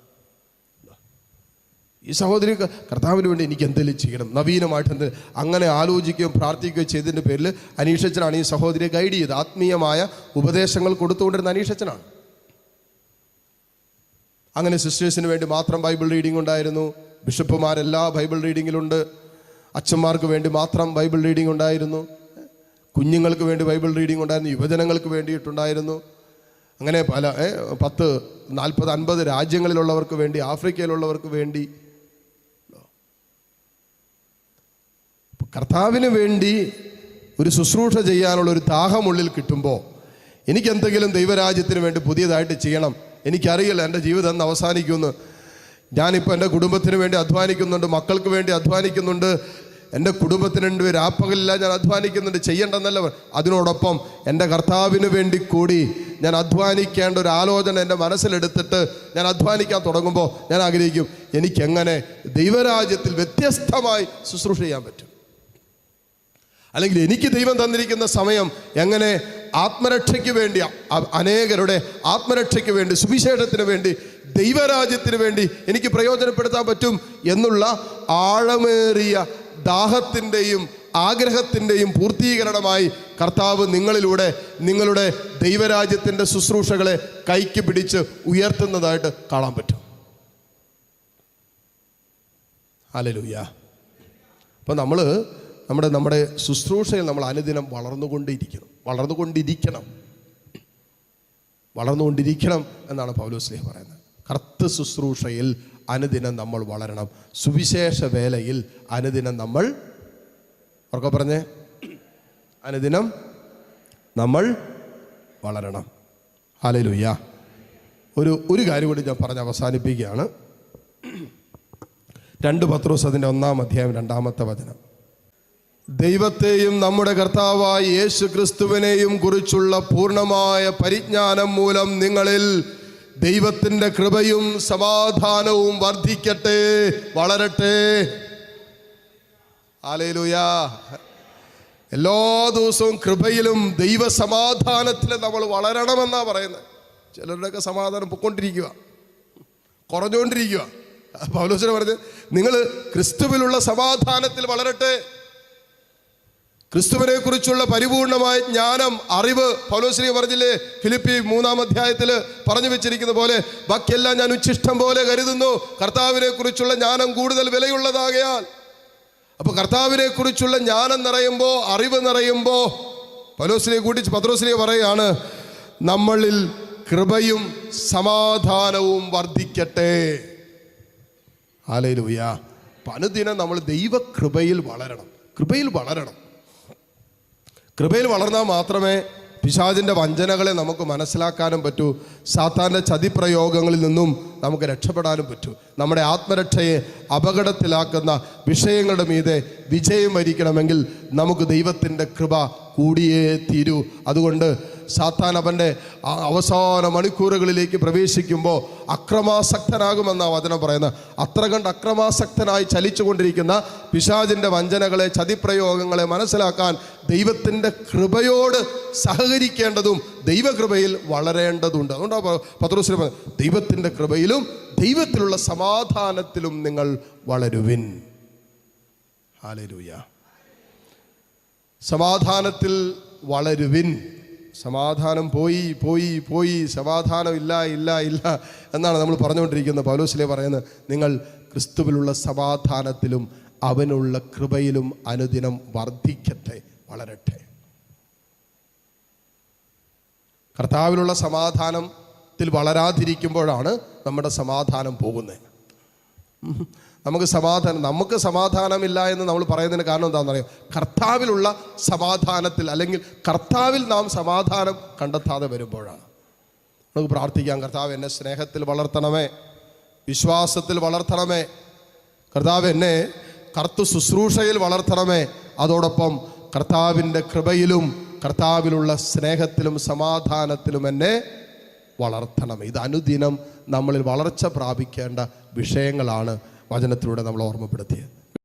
ഈ സഹോദരി കർത്താവിന് വേണ്ടി എനിക്ക് എന്തെങ്കിലും ചെയ്യണം, നവീനമായിട്ട് അങ്ങനെ ആലോചിക്കുകയും പ്രാർത്ഥിക്കുകയും ചെയ്തതിൻ്റെ പേരിൽ അനീഷച്ചനാണ് ഈ സഹോദരിയെ ഗൈഡ് ചെയ്ത് ആത്മീയമായ ഉപദേശങ്ങൾ കൊടുത്തുകൊണ്ടിരുന്ന അനീഷച്ചനാണ്. അങ്ങനെ സിസ്റ്റേഴ്സിന് വേണ്ടി മാത്രം ബൈബിൾ റീഡിംഗ് ഉണ്ടായിരുന്നു. ബിഷപ്പുമാരെല്ലാ ബൈബിൾ റീഡിങ്ങിലുണ്ട്. അച്ഛന്മാർക്ക് വേണ്ടി മാത്രം ബൈബിൾ റീഡിംഗ് ഉണ്ടായിരുന്നു. കുഞ്ഞുങ്ങൾക്ക് വേണ്ടി ബൈബിൾ റീഡിംഗ് ഉണ്ടായിരുന്നു. യുവജനങ്ങൾക്ക് വേണ്ടിയിട്ടുണ്ടായിരുന്നു. അങ്ങനെ പല 10, 40, 50 രാജ്യങ്ങളിലുള്ളവർക്ക് വേണ്ടി, ആഫ്രിക്കയിലുള്ളവർക്ക് വേണ്ടി. കർത്താവിന് വേണ്ടി ഒരു ശുശ്രൂഷ ചെയ്യാനുള്ള ഒരു ദാഹമുള്ളിൽ കിട്ടുമ്പോൾ എനിക്കെന്തെങ്കിലും ദൈവരാജ്യത്തിന് വേണ്ടി പുതിയതായിട്ട് ചെയ്യണം. എനിക്കറിയില്ല എൻ്റെ ജീവിതം എന്ന് അവസാനിക്കുമെന്ന്. ഞാനിപ്പോൾ എൻ്റെ കുടുംബത്തിന് വേണ്ടി അധ്വാനിക്കുന്നുണ്ട്, മക്കൾക്ക് വേണ്ടി അധ്വാനിക്കുന്നുണ്ട്, എൻ്റെ കുടുംബത്തിന് വേണ്ടി രാപ്പകലില്ല ഞാൻ അധ്വാനിക്കുന്നുണ്ട്, ചെയ്യേണ്ടെന്നല്ല. അതിനോടൊപ്പം എൻ്റെ കർത്താവിന് വേണ്ടി കൂടി ഞാൻ അധ്വാനിക്കേണ്ട ഒരു ആലോചന എൻ്റെ മനസ്സിലെടുത്തിട്ട് ഞാൻ അധ്വാനിക്കാൻ തുടങ്ങുമ്പോൾ ഞാൻ ആഗ്രഹിക്കും എനിക്കെങ്ങനെ ദൈവരാജ്യത്തിൽ വ്യത്യസ്തമായി ശുശ്രൂഷ ചെയ്യാൻ പറ്റും. അല്ലെങ്കിൽ എനിക്ക് ദൈവം തന്നിരിക്കുന്ന സമയം എങ്ങനെ ആത്മരക്ഷയ്ക്ക് വേണ്ടി, അനേകരുടെ ആത്മരക്ഷയ്ക്ക് വേണ്ടി, സുവിശേഷത്തിന് വേണ്ടി, ദൈവരാജ്യത്തിന് വേണ്ടി എനിക്ക് പ്രയോജനപ്പെടുത്താൻ പറ്റും എന്നുള്ള ആഴമേറിയ ദാഹത്തിൻ്റെയും ആഗ്രഹത്തിൻ്റെയും പൂർത്തീകരണമായി കർത്താവ് നിങ്ങളിലൂടെ നിങ്ങളുടെ ദൈവരാജ്യത്തിൻ്റെ ശുശ്രൂഷകളെ കൈക്ക് പിടിച്ച് ഉയർത്തുന്നതായിട്ട് കാണാൻ പറ്റും. ഹല്ലേലൂയ. അപ്പം നമ്മുടെ ശുശ്രൂഷയിൽ നമ്മൾ അനുദിനം വളർന്നുകൊണ്ടിരിക്കണം എന്നാണ് പൗലോസ് പറയുന്നത്. കർത്തൃ ശുശ്രൂഷയിൽ അനുദിനം നമ്മൾ വളരണം. സുവിശേഷ വേലയിൽ അനുദിനം നമ്മൾ, ഉറക്കെ പറഞ്ഞേ, അനുദിനം നമ്മൾ വളരണം. ഹല്ലേലൂയ. ഒരു കാര്യം കൂടി ഞാൻ പറഞ്ഞ് അവസാനിപ്പിക്കുകയാണ്. 2 പത്രോസ് അതിൻ്റെ 1-ാം അധ്യായം 2-ാമത്തെ വചനം. ദൈവത്തെയും നമ്മുടെ കർത്താവായ യേശു ക്രിസ്തുവിനെയും കുറിച്ചുള്ള പൂർണ്ണമായ പരിജ്ഞാനം മൂലം നിങ്ങളിൽ ദൈവത്തിൻ്റെ കൃപയും സമാധാനവും വർദ്ധിക്കട്ടെ, വളരട്ടെ. ഹല്ലേലൂയ. എല്ലാ ദിവസവും കൃപയിലും ദൈവസമാധാനത്തിലും നമ്മൾ വളരണമെന്നാണ് പറയുന്നത്. ചിലരുടെയൊക്കെ സമാധാനം പൊയ്ക്കൊണ്ടിരിക്കുക, കുറഞ്ഞുകൊണ്ടിരിക്കുക. പൗലോസിനെ പറഞ്ഞ് നിങ്ങൾ ക്രിസ്തുവിലുള്ള സമാധാനത്തിൽ വളരട്ടെ. ക്രിസ്തുവിനെ കുറിച്ചുള്ള പരിപൂർണമായ ജ്ഞാനം, അറിവ്, പൗലോസിനെ പറഞ്ഞില്ലേ ഫിലിപ്പി 3-ാം അധ്യായത്തിൽ പറഞ്ഞു വെച്ചിരിക്കുന്ന പോലെ ബാക്കിയെല്ലാം ഞാൻ ഉച്ഛിഷ്ടം പോലെ കരുതുന്നു, കർത്താവിനെ കുറിച്ചുള്ള ജ്ഞാനം കൂടുതൽ വിലയുള്ളതാകയാൽ. അപ്പൊ കർത്താവിനെ കുറിച്ചുള്ള ജ്ഞാനം നിറയുമ്പോൾ, അറിവ് നിറയുമ്പോൾ പത്രോസിനെ പറയുകയാണ് നമ്മളിൽ കൃപയും സമാധാനവും വർദ്ധിക്കട്ടെ. ഹല്ലേലൂയ. അനുദിനം നമ്മൾ ദൈവകൃപയിൽ വളരണം. കൃപയിൽ വളർന്നാൽ മാത്രമേ പിശാചിൻ്റെ വഞ്ചനകളെ നമുക്ക് മനസ്സിലാക്കാനും പറ്റൂ, സാത്താൻ്റെ ചതിപ്രയോഗങ്ങളിൽ നിന്നും നമുക്ക് രക്ഷപ്പെടാനും പറ്റൂ. നമ്മുടെ ആത്മരക്ഷയെ അപകടത്തിലാക്കുന്ന വിഷയങ്ങളുടെ മീതെ വിജയം വരിക്കണമെങ്കിൽ നമുക്ക് ദൈവത്തിൻ്റെ കൃപ കൂടിയേ തീരൂ. അതുകൊണ്ട് സാത്താൻ അവൻ്റെ അവസാന മണിക്കൂറുകളിലേക്ക് പ്രവേശിക്കുമ്പോൾ അക്രമാസക്തനാകുമെന്നാണ് വചനം പറയുന്നത്. അത്ര കണ്ട് അക്രമാസക്തനായി ചലിച്ചുകൊണ്ടിരിക്കുന്ന പിശാചിൻ്റെ വഞ്ചനകളെ, ചതിപ്രയോഗങ്ങളെ മനസ്സിലാക്കാൻ ദൈവത്തിൻ്റെ കൃപയോട് സഹകരിക്കേണ്ടതും ദൈവകൃപയിൽ വളരേണ്ടതുണ്ട്. അതുകൊണ്ടാണ് പത്രോസിനെ പറഞ്ഞത് ദൈവത്തിൻ്റെ കൃപയിലും ദൈവത്തിലുള്ള സമാധാനത്തിലും നിങ്ങൾ വളരുവിൻ. ഹല്ലേലൂയ. സമാധാനത്തിൽ വളരുവിൻ. സമാധാനം പോയി പോയി പോയി, സമാധാനം ഇല്ല ഇല്ല ഇല്ല എന്നാണ് നമ്മൾ പറഞ്ഞുകൊണ്ടിരിക്കുന്നത്. പൗലോസിലെ പറയുന്നത്, നിങ്ങൾ ക്രിസ്തുവിലുള്ള സമാധാനത്തിലും അവനുള്ള കൃപയിലും അനുദിനം വർദ്ധിക്കട്ടെ, വളരട്ടെ. കർത്താവിലുള്ള സമാധാനത്തിൽ വളരാതിരിക്കുമ്പോഴാണ് നമ്മുടെ സമാധാനം പോകുന്നത്. നമുക്ക് സമാധാനമില്ല എന്ന് നമ്മൾ പറയുന്നതിന് കാരണം എന്താണെന്ന് അറിയാം? കർത്താവിലുള്ള സമാധാനത്തിൽ, അല്ലെങ്കിൽ കർത്താവിൽ നാം സമാധാനം കണ്ടെത്താതെ വരുമ്പോഴാണ്. നമുക്ക് പ്രാർത്ഥിക്കാം, കർത്താവ് എന്നെ സ്നേഹത്തിൽ വളർത്തണമേ, വിശ്വാസത്തിൽ വളർത്തണമേ. കർത്താവ് എന്നെ കർത്തൃ ശുശ്രൂഷയിൽ വളർത്തണമേ. അതോടൊപ്പം കർത്താവിൻ്റെ കൃപയിലും കർത്താവിലുള്ള സ്നേഹത്തിലും സമാധാനത്തിലും എന്നെ വളർത്തണം. ഇത് അനുദിനം നമ്മളിൽ വളർച്ച പ്രാപിക്കേണ്ട വിഷയങ്ങളാണ് വചനത്തിലൂടെ നമ്മൾ ഓർമ്മപ്പെടുത്തിയത്.